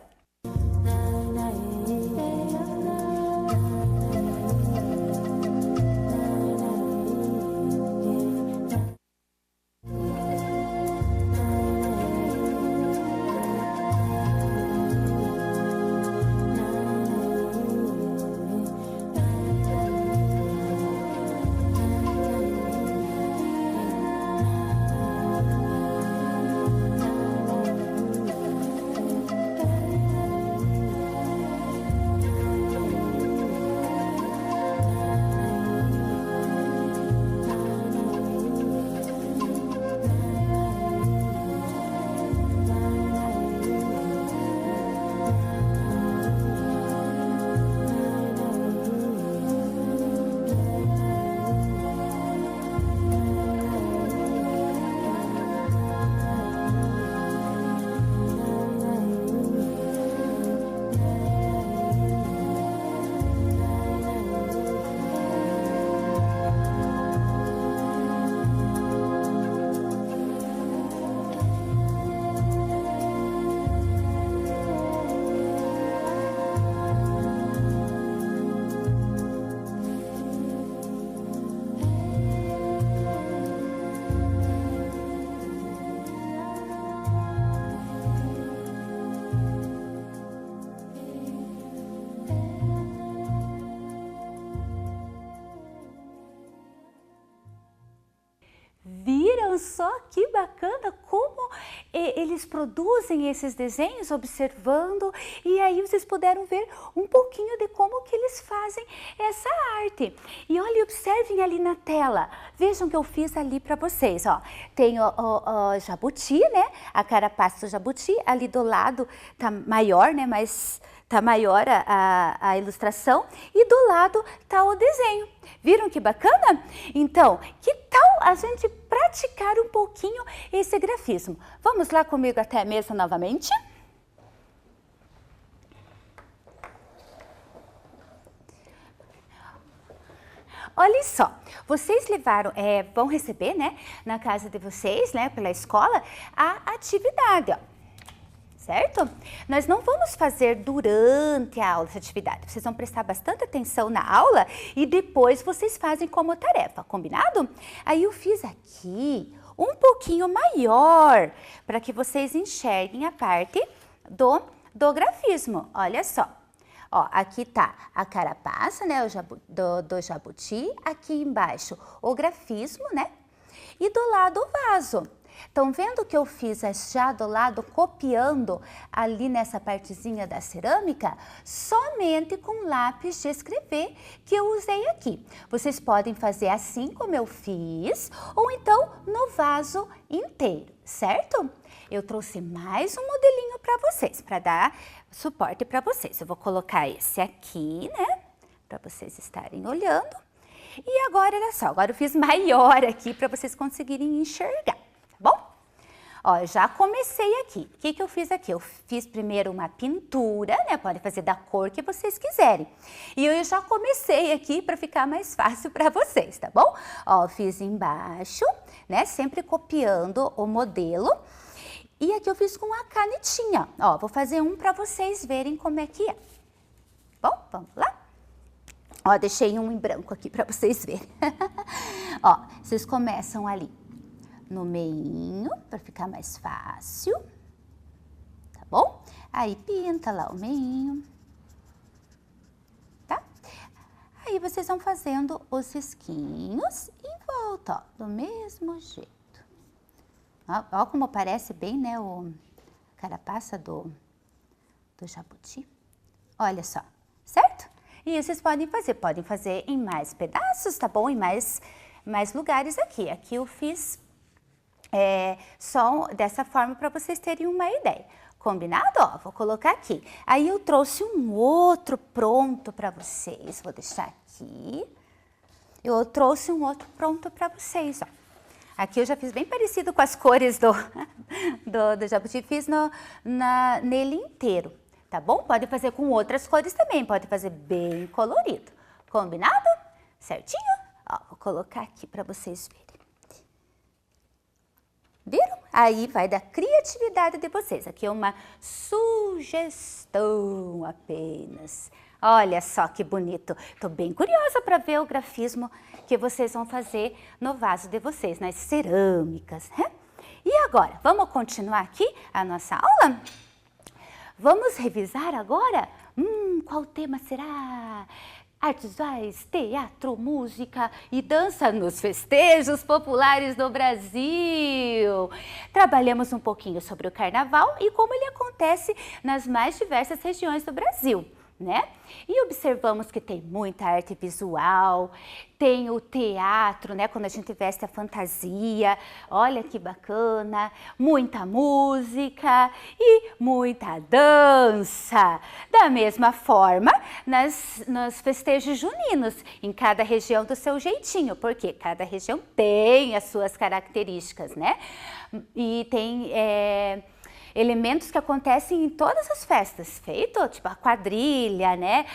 Speaker 4: Viram só que bacana como eles produzem esses desenhos observando, e aí vocês puderam ver um pouquinho de como que eles fazem essa arte. E olha, observem ali na tela, vejam que eu fiz ali para vocês, ó. Tem o jabuti, né, a carapaça do jabuti, ali do lado tá maior, né, mas tá maior a ilustração, e do lado tá o desenho. Viram que bacana? Então, que tal a gente praticar um pouquinho esse grafismo? Vamos lá comigo até a mesa novamente? Olha só, vocês levaram, vão receber, né, na casa de vocês, né, pela escola, a atividade, ó. certo? Nós não vamos fazer durante a aula essa atividade. Vocês vão prestar bastante atenção na aula e depois vocês fazem como tarefa, combinado? Aí eu fiz aqui um pouquinho maior para que vocês enxerguem a parte do grafismo. Olha só. Ó, aqui tá a carapaça, né, do jabuti. Aqui embaixo o grafismo, né? E do lado o vaso. Estão vendo que eu fiz já do lado, copiando ali nessa partezinha da cerâmica, somente com lápis de escrever que eu usei aqui. Vocês podem fazer assim como eu fiz, ou então no vaso inteiro, certo? Eu trouxe mais um modelinho para vocês, para dar suporte para vocês. Eu vou colocar esse aqui, né, para vocês estarem olhando. E agora, olha só, agora eu fiz maior aqui para vocês conseguirem enxergar. Bom, ó, já comecei aqui. O que que eu fiz aqui? Eu fiz primeiro uma pintura, né? Pode fazer da cor que vocês quiserem. E eu já comecei aqui para ficar mais fácil para vocês, tá bom? Ó, fiz embaixo, né? Sempre copiando o modelo. E aqui eu fiz com a canetinha. Ó, vou fazer um para vocês verem como é que é. Bom, vamos lá? Ó, deixei um em branco aqui para vocês verem. Ó, vocês começam ali no meinho, para ficar mais fácil, tá bom? Aí pinta lá o meinho, tá? Aí vocês vão fazendo os risquinhos em volta, ó, do mesmo jeito. Ó como parece bem, né, o carapaça do jabuti. Olha só, certo? E vocês podem fazer em mais pedaços, tá bom? Em mais lugares aqui. Aqui eu fiz só dessa forma para vocês terem uma ideia. Combinado? Ó, vou colocar aqui. Aí eu trouxe um outro pronto para vocês. Vou deixar aqui. Eu trouxe um outro pronto para vocês, ó. Aqui eu já fiz bem parecido com as cores do jabuti. Fiz nele inteiro, tá bom? Pode fazer com outras cores também. Pode fazer bem colorido. Combinado? Certinho? Ó, vou colocar aqui para vocês verem. Viram? Aí vai da criatividade de vocês. Aqui é uma sugestão apenas. Olha só que bonito. Estou bem curiosa para ver o grafismo que vocês vão fazer no vaso de vocês, nas cerâmicas, né? E agora, vamos continuar aqui a nossa aula? Vamos revisar agora? Qual tema será? Artes visuais, teatro, música e dança nos festejos populares do Brasil. Trabalhamos um pouquinho sobre o carnaval e como ele acontece nas mais diversas regiões do Brasil, né? E observamos que tem muita arte visual, tem o teatro, né? Quando a gente veste a fantasia, olha que bacana, muita música e muita dança. Da mesma forma, nos festejos juninos, em cada região do seu jeitinho, porque cada região tem as suas características, né? E tem elementos que acontecem em todas as festas, feito tipo a quadrilha, né,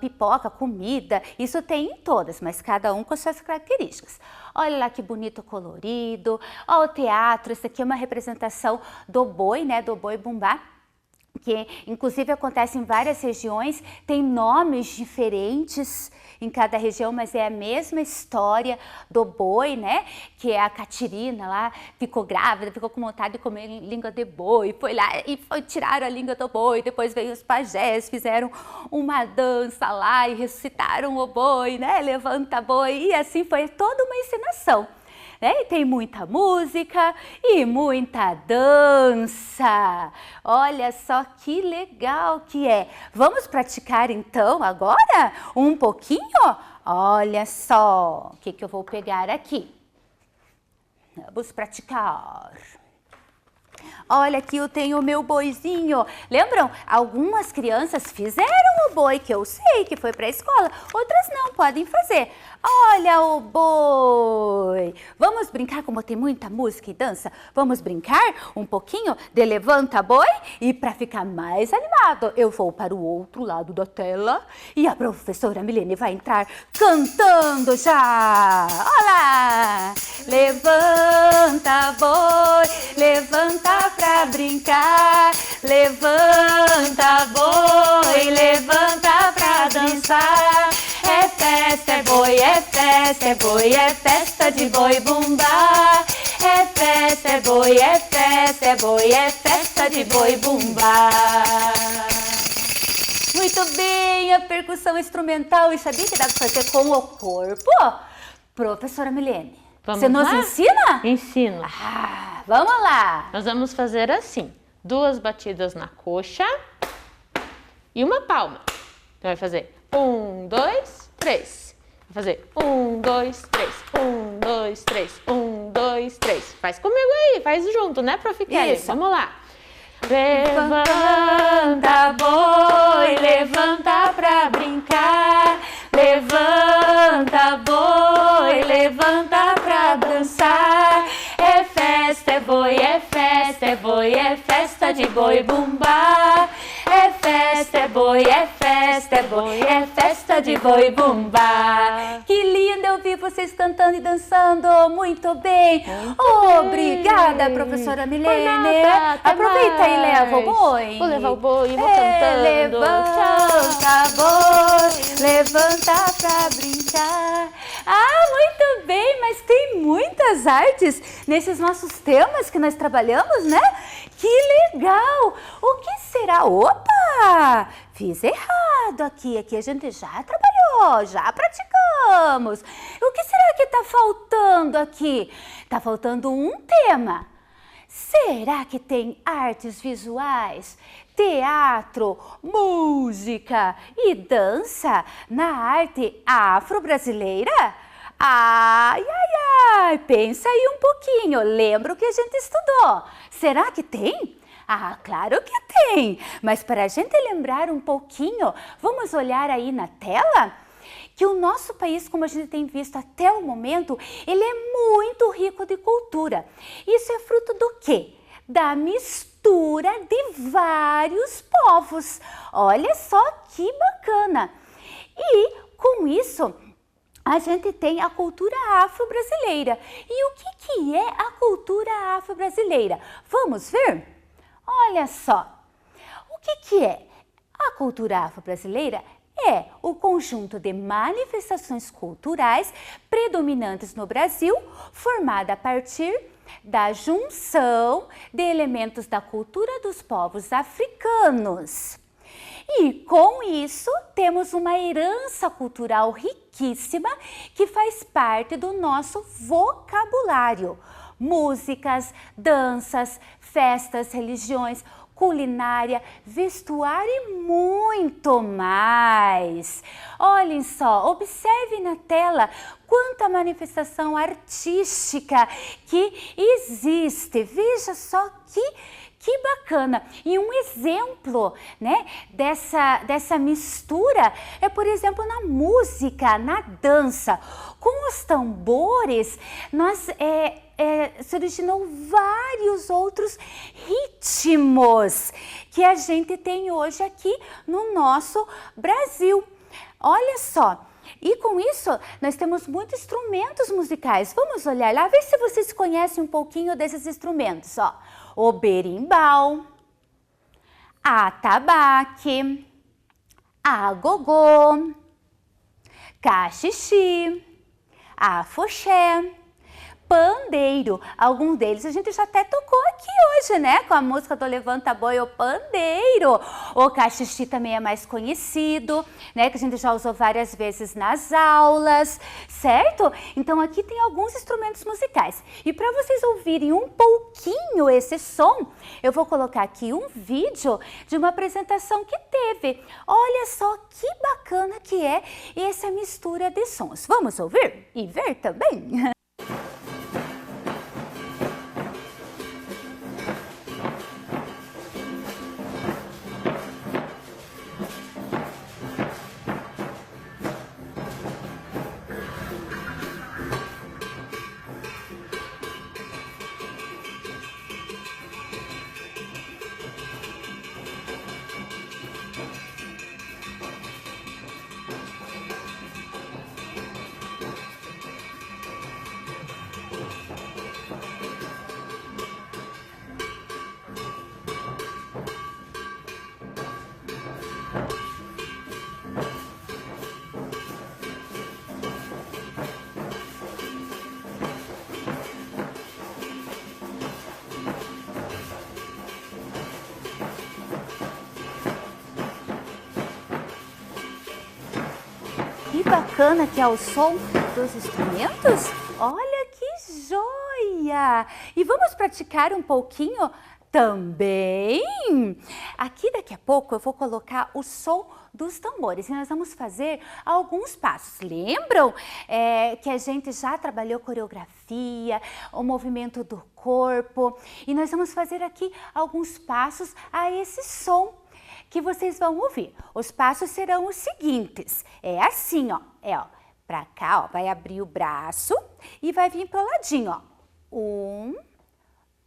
Speaker 4: pipoca, comida, isso tem em todas, mas cada um com suas características. Olha lá que bonito colorido, ó o teatro, isso aqui é uma representação do boi, né, do boi bumbá, que inclusive acontece em várias regiões, tem nomes diferentes em cada região, mas é a mesma história do boi, né? Que é a Catirina lá, ficou grávida, ficou com vontade de comer língua de boi, foi lá e tiraram a língua do boi, depois veio os pajés, fizeram uma dança lá e ressuscitaram o boi, né? Levanta boi, e assim foi toda uma encenação. E tem muita música e muita dança. Olha só que legal que é. Vamos praticar então agora um pouquinho? Olha só o que eu vou pegar aqui. Vamos praticar. Olha aqui eu tenho o meu boizinho. Lembram? Algumas crianças fizeram o boi, que eu sei que foi para a escola. Outras não podem fazer. Olha o boi. Vamos brincar, como tem muita música e dança? Vamos brincar um pouquinho de levanta boi? E para ficar mais animado, eu vou para o outro lado da tela e a professora Milene vai entrar cantando já. Olha lá! Levanta boi, levanta levanta pra brincar. Levanta boi, levanta pra dançar. É festa, é boi, é festa, é boi, é festa de boi bumbá. É festa, é boi, é festa, é boi, é festa de boi bumbá. Muito bem, a percussão instrumental. E sabia que dá pra fazer com o corpo? Professora Milene, você nos ensina?
Speaker 5: Ensino.
Speaker 4: Ah, vamos lá.
Speaker 5: Nós vamos fazer assim, 2 batidas na coxa e uma palma. Então vai fazer 1, 2, 3. Vai fazer 1, 2, 3, 1, 2, 3, 1, 2, 3. Faz comigo aí, faz junto, né, Prof. Kelly?
Speaker 4: Isso.
Speaker 5: Vamos lá.
Speaker 4: Levanta boi, levanta pra brincar. Levanta boi, levanta pra dançar. É festa, é boi, é festa, é boi, é festa de boi bumbá. É festa, é boi, é festa, é boi, é festa de boi bumbá. Que lindo eu vi vocês cantando e dançando, muito bem. Obrigada, professora Milene. Aproveita e leva o boi.
Speaker 5: Vou levar o boi e vou cantando.
Speaker 4: Levanta boi, levanta pra brincar. Ah, muito bem, mas tem muitas artes nesses nossos temas que nós trabalhamos, né? Que legal! O que será? Opa! Fiz errado aqui. Aqui a gente já trabalhou, já praticamos. O que será que está faltando aqui? Está faltando um tema. Será que tem artes visuais, teatro, música e dança na arte afro-brasileira? Ai, ai, ai, pensa aí um pouquinho, lembra o que a gente estudou. Será que tem? Ah, claro que tem, mas para a gente lembrar um pouquinho, vamos olhar aí na tela? Que o nosso país, como a gente tem visto até o momento, ele é muito rico de cultura. Isso é fruto do quê? Da mistura de vários povos. Olha só que bacana! E com isso, a gente tem a cultura afro-brasileira. E o que é a cultura afro-brasileira? Vamos ver? Olha só, o que é? A cultura afro-brasileira é o conjunto de manifestações culturais predominantes no Brasil, formada a partir da junção de elementos da cultura dos povos africanos. E com isso temos uma herança cultural riquíssima que faz parte do nosso vocabulário. Músicas, danças, festas, religiões, culinária, vestuário e muito mais. Olhem só, observe na tela quanta manifestação artística que existe. Veja só que bacana! E um exemplo, né, dessa mistura é, por exemplo, na música, na dança. Com os tambores, se originou vários outros ritmos que a gente tem hoje aqui no nosso Brasil. Olha só! E com isso, nós temos muitos instrumentos musicais. Vamos olhar lá, ver se vocês conhecem um pouquinho desses instrumentos, ó. O berimbau, atabaque, agogô, cachixi, afoxé, pandeiro. Algum deles a gente já até tocou aqui hoje, né? Com a música do Levanta Boi, o pandeiro. O cachixi também é mais conhecido, né? Que a gente já usou várias vezes nas aulas, certo? Então aqui tem alguns instrumentos musicais. E para vocês ouvirem um pouquinho esse som, eu vou colocar aqui um vídeo de uma apresentação que teve. Olha só que bacana que é essa mistura de sons. Vamos ouvir e ver também? bacana que é o som dos instrumentos. Olha que joia! E vamos praticar um pouquinho também. Aqui daqui a pouco eu vou colocar o som dos tambores e nós vamos fazer alguns passos. Lembram que a gente já trabalhou coreografia, o movimento do corpo e nós vamos fazer aqui alguns passos a esse som que vocês vão ouvir. Os passos serão os seguintes. É assim, ó. Pra cá, ó, vai abrir o braço e vai vir pro ladinho, ó. 1,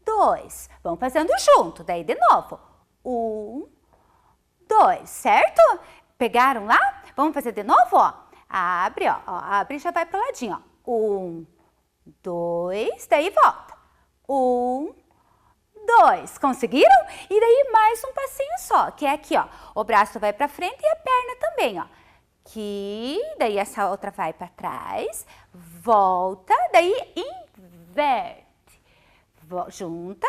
Speaker 4: 2. Vamos fazendo junto, daí de novo. 1, 2, certo? Pegaram lá? Vamos fazer de novo, ó. Abre, ó. Abre e já vai pro ladinho, ó. 1, 2, daí volta. 1, 2. Conseguiram? E daí mais um passinho só, que é aqui, ó. O braço vai pra frente e a perna também, ó. Aqui, daí essa outra vai para trás, volta, daí inverte, junta,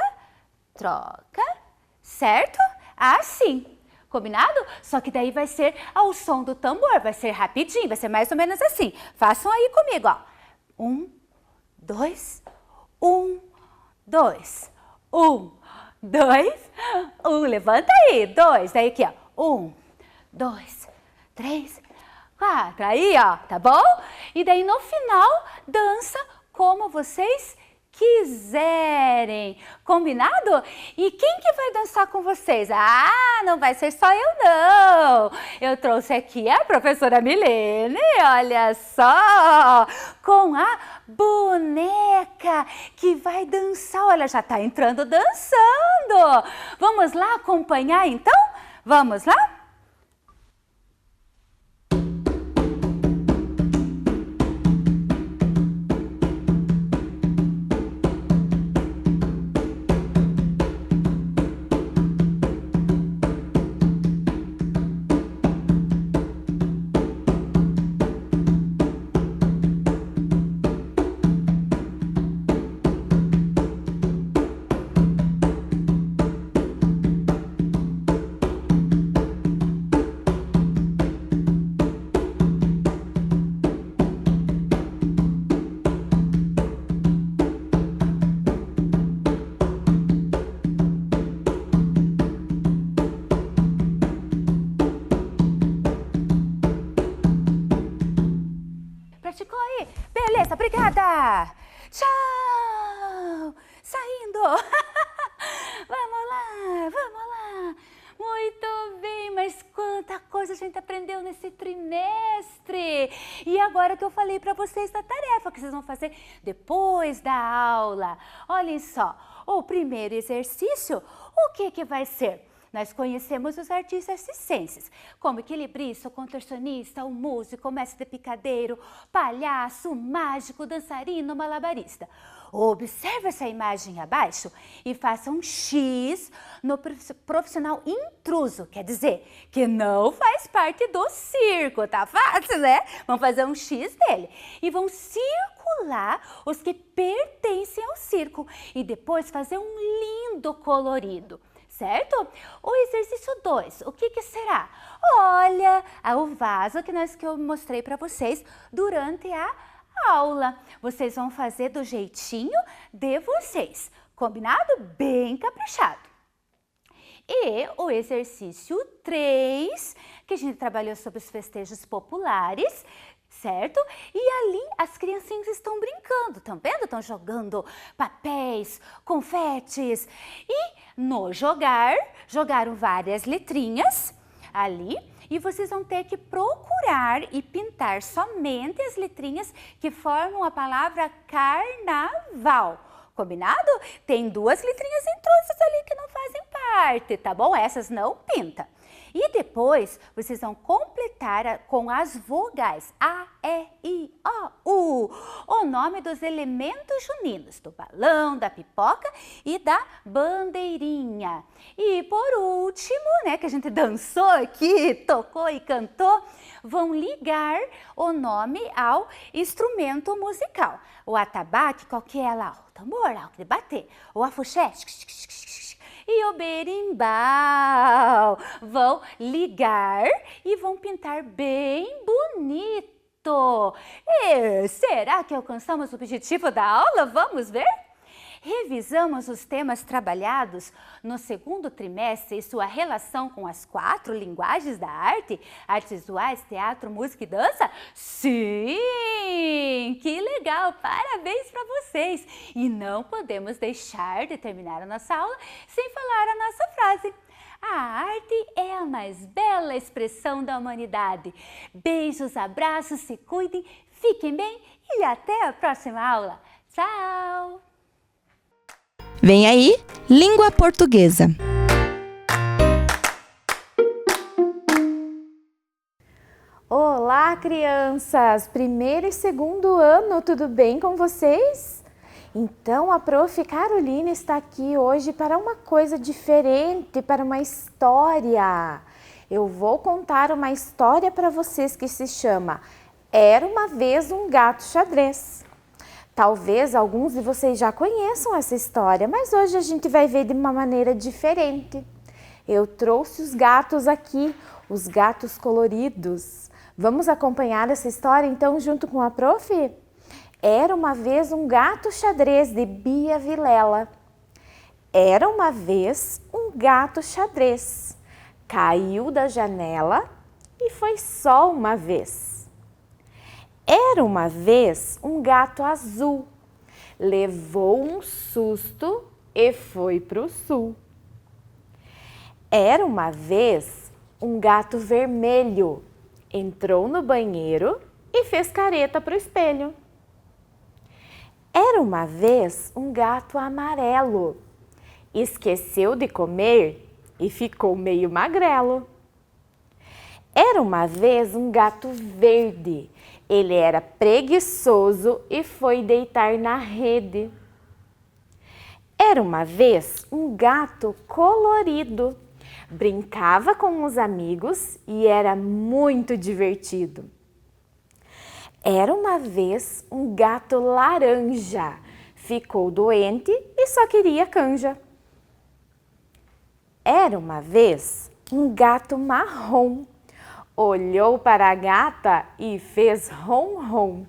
Speaker 4: troca, certo? Assim, combinado? Só que daí vai ser ao som do tambor, vai ser rapidinho, vai ser mais ou menos assim. Façam aí comigo, ó. 1, 2, 1, 2, 1, 2, 1, levanta aí, 2, daí aqui, ó. 1, 2, 3, 4, aí ó, tá bom? E daí no final, dança como vocês quiserem, combinado? E quem que vai dançar com vocês? Ah, não vai ser só eu não, eu trouxe aqui a professora Milene, olha só, com a boneca que vai dançar, olha, já tá entrando dançando. Vamos lá acompanhar então? Vamos lá? Praticou aí? Beleza, obrigada! Tchau! Saindo! Vamos lá, vamos lá! Muito bem, mas quanta coisa a gente aprendeu nesse trimestre! E agora que eu falei para vocês da tarefa que vocês vão fazer depois da aula. Olhem só, o primeiro exercício, o que vai ser? Nós conhecemos os artistas circenses, como equilibrista, contorcionista, o músico, mestre de picadeiro, palhaço, mágico, dançarino, malabarista. Observe essa imagem abaixo e faça um X no profissional intruso, quer dizer, que não faz parte do circo, tá fácil, né? Vamos fazer um X dele e vão circular os que pertencem ao circo e depois fazer um lindo colorido. Certo? O exercício 2, o que será? Olha, o vaso que eu mostrei para vocês durante a aula. Vocês vão fazer do jeitinho de vocês, combinado? Bem caprichado. E o exercício 3, que a gente trabalhou sobre os festejos populares, certo? E ali as criancinhas estão brincando, estão vendo? Estão jogando papéis, confetes e no jogaram várias letrinhas ali e vocês vão ter que procurar e pintar somente as letrinhas que formam a palavra carnaval. Combinado? Tem 2 letrinhas intrusas ali que não fazem parte, tá bom? Essas não pinta. E depois, vocês vão completar com as vogais A, E, I, O, U, o nome dos elementos juninos, do balão, da pipoca e da bandeirinha. E por último, né, que a gente dançou aqui, tocou e cantou, vão ligar o nome ao instrumento musical. O atabaque, qual que é lá? O tambor, lá, o de bater. O afuxé, e o berimbau. Vão ligar e vão pintar bem bonito. Certo! E será que alcançamos o objetivo da aula? Vamos ver? Revisamos os temas trabalhados no segundo trimestre e sua relação com as 4 linguagens da arte: artes visuais, teatro, música e dança? Sim! Que legal! Parabéns para vocês! E não podemos deixar de terminar a nossa aula sem falar a nossa frase. A arte é a mais bela expressão da humanidade. Beijos, abraços, se cuidem, fiquem bem e até a próxima aula. Tchau!
Speaker 2: Vem aí, língua portuguesa.
Speaker 6: Olá, crianças! Primeiro e segundo ano, tudo bem com vocês? Então, a Prof. Carolina está aqui hoje para uma coisa diferente, para uma história. Eu vou contar uma história para vocês que se chama Era uma vez um gato xadrez. Talvez alguns de vocês já conheçam essa história, mas hoje a gente vai ver de uma maneira diferente. Eu trouxe os gatos aqui, os gatos coloridos. Vamos acompanhar essa história então junto com a Prof? Era uma vez um gato xadrez, de Bia Vilela. Era uma vez um gato xadrez. Caiu da janela e foi só uma vez. Era uma vez um gato azul. Levou um susto e foi pro sul. Era uma vez um gato vermelho. Entrou no banheiro e fez careta pro espelho. Era uma vez um gato amarelo. Esqueceu de comer e ficou meio magrelo. Era uma vez um gato verde. Ele era preguiçoso e foi deitar na rede. Era uma vez um gato colorido. Brincava com os amigos e era muito divertido. Era uma vez um gato laranja. Ficou doente e só queria canja. Era uma vez um gato marrom. Olhou para a gata e fez rom-rom.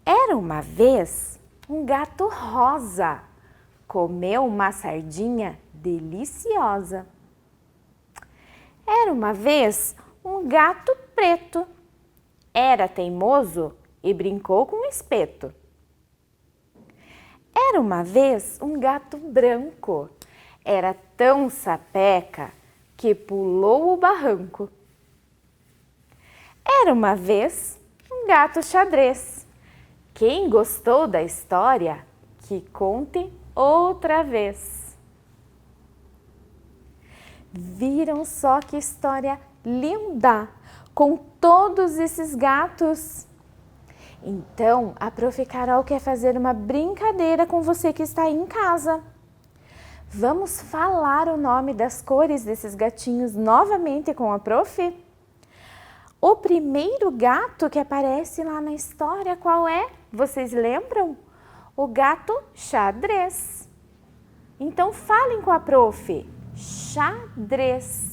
Speaker 6: Era uma vez um gato rosa. Comeu uma sardinha deliciosa. Era uma vez um gato preto. Era teimoso e brincou com o espeto. Era uma vez um gato branco. Era tão sapeca que pulou o barranco. Era uma vez um gato xadrez. Quem gostou da história, que conte outra vez. Viram só que história linda, com todos esses gatos? Então, a Prof. Carol quer fazer uma brincadeira com você que está aí em casa. Vamos falar o nome das cores desses gatinhos novamente com a Prof? O primeiro gato que aparece lá na história, qual é? Vocês lembram? O gato xadrez. Então, falem com a Prof. Xadrez.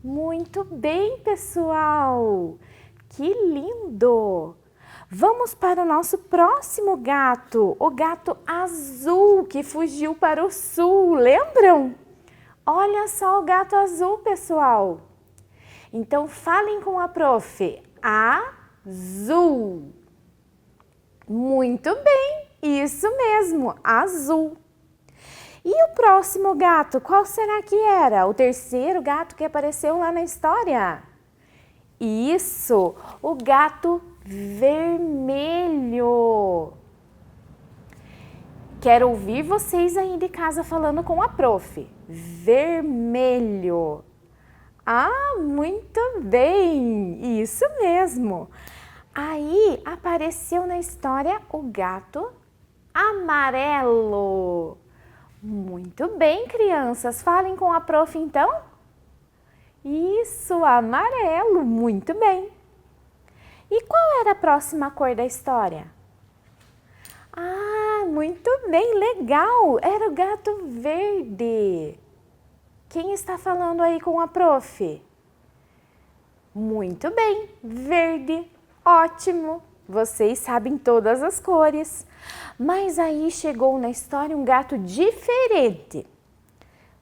Speaker 6: Muito bem, pessoal! Que lindo! Vamos para o nosso próximo gato, o gato azul que fugiu para o sul, lembram? Olha só o gato azul, pessoal! Então, falem com a Prof. Azul. Muito bem, isso mesmo, azul. E o próximo gato, qual será que era? O terceiro gato que apareceu lá na história? Isso, o gato vermelho. Quero ouvir vocês aí de casa falando com a Prof. Vermelho. Ah, muito bem, isso mesmo. Aí apareceu na história o gato amarelo. Muito bem, crianças. Falem com a Prof, então. Isso, amarelo. Muito bem. E qual era a próxima cor da história? Ah, muito bem, legal. Era o gato verde. Quem está falando aí com a Prof? Muito bem, verde, ótimo. Vocês sabem todas as cores. Mas aí chegou na história um gato diferente,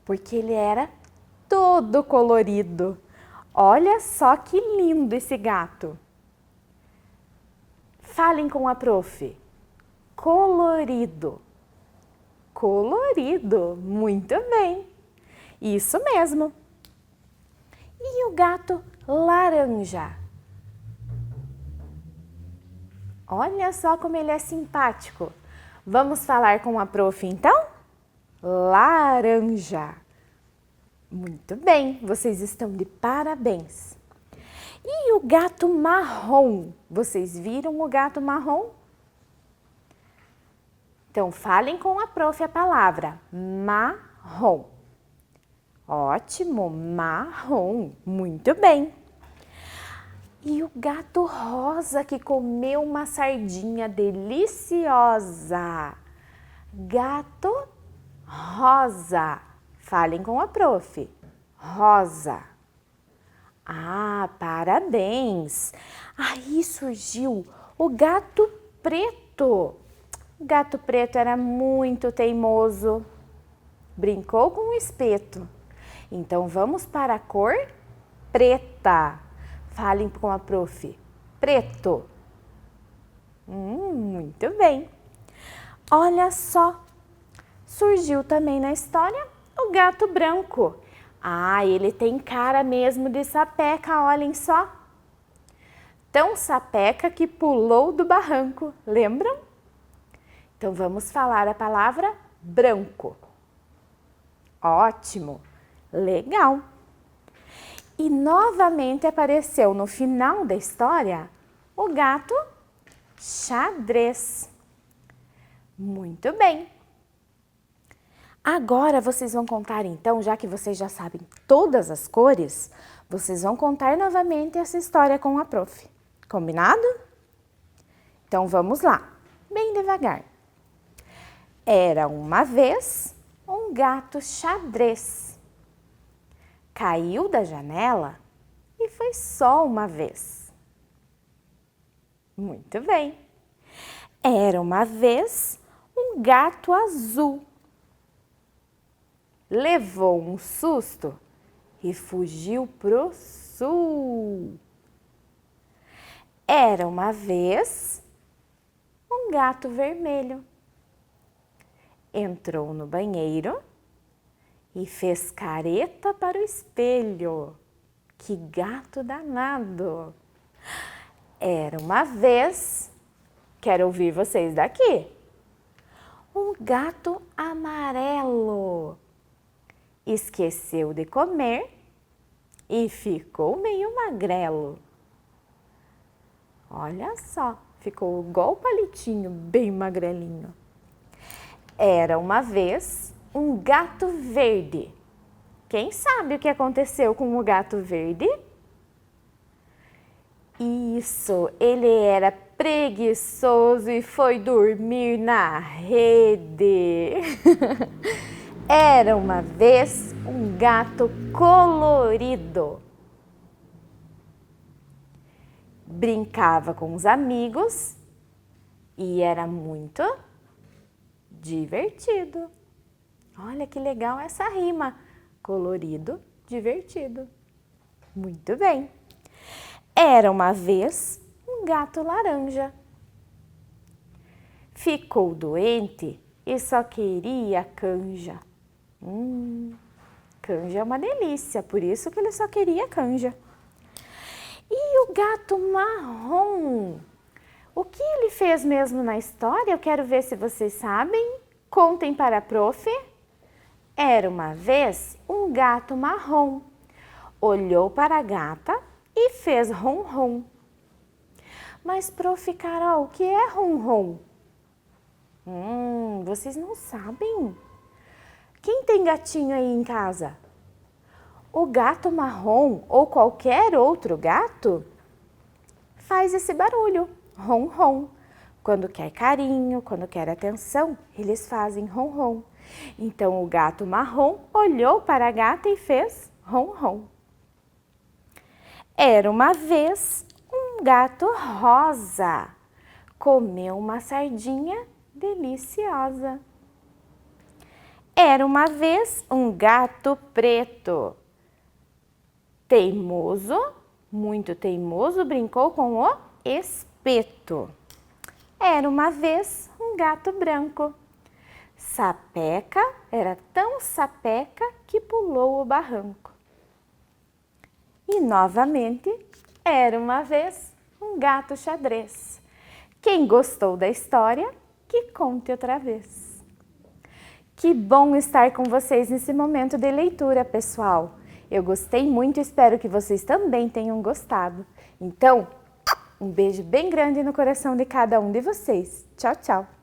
Speaker 6: porque ele era todo colorido. Olha só que lindo esse gato. Falem com a prof. Colorido. Colorido, muito bem. Isso mesmo. E o gato laranja? Olha só como ele é simpático. Vamos falar com a prof então? Laranja. Muito bem, vocês estão de parabéns. E o gato marrom? Vocês viram o gato marrom? Então, falem com a prof a palavra marrom. Ótimo, marrom. Muito bem. E o gato rosa que comeu uma sardinha deliciosa? Gato rosa. Falem com a prof. Rosa. Ah, parabéns! Aí surgiu o gato preto. O gato preto era muito teimoso. Brincou com o espeto. Então, vamos para a cor preta. Falem com a prof. Preto. Muito bem. Olha só. Surgiu também na história o gato branco. Ah, ele tem cara mesmo de sapeca, olhem só. Tão sapeca que pulou do barranco, lembram? Então, vamos falar a palavra branco. Ótimo, legal. E novamente apareceu no final da história o gato xadrez. Muito bem. Agora vocês vão contar então, já que vocês já sabem todas as cores, vocês vão contar novamente essa história com a prof. Combinado? Então vamos lá, bem devagar. Era uma vez um gato xadrez. Caiu da janela e foi só uma vez. Muito bem. Era uma vez um gato azul. Levou um susto e fugiu pro sul. Era uma vez um gato vermelho. Entrou no banheiro e fez careta para o espelho. Que gato danado! Era uma vez, quero ouvir vocês daqui, um gato amarelo. Esqueceu de comer e ficou meio magrelo. Olha só, ficou igual o palitinho, bem magrelinho. Era uma vez um gato verde. Quem sabe o que aconteceu com o gato verde? Isso, ele era preguiçoso e foi dormir na rede. Era uma vez um gato colorido. Brincava com os amigos e era muito divertido. Olha que legal essa rima. Colorido, divertido. Muito bem. Era uma vez um gato laranja. Ficou doente e só queria canja. Canja é uma delícia, por isso que ele só queria canja. E o gato marrom? O que ele fez mesmo na história? Eu quero ver se vocês sabem. Contem para a prof. Era uma vez um gato marrom. Olhou para a gata e fez ronron. Mas, prof. Carol, o que é ronron? Vocês não sabem? Quem tem gatinho aí em casa? O gato marrom ou qualquer outro gato faz esse barulho, ronron. Quando quer carinho, quando quer atenção, eles fazem ronron. Então, o gato marrom olhou para a gata e fez ronron. Era uma vez um gato rosa, comeu uma sardinha deliciosa. Era uma vez um gato preto, teimoso, muito teimoso, brincou com o espeto. Era uma vez um gato branco, sapeca, era tão sapeca que pulou o barranco. E novamente, era uma vez um gato xadrez. Quem gostou da história, que conte outra vez. Que bom estar com vocês nesse momento de leitura, pessoal. Eu gostei muito e espero que vocês também tenham gostado. Então, um beijo bem grande no coração de cada um de vocês. Tchau, tchau!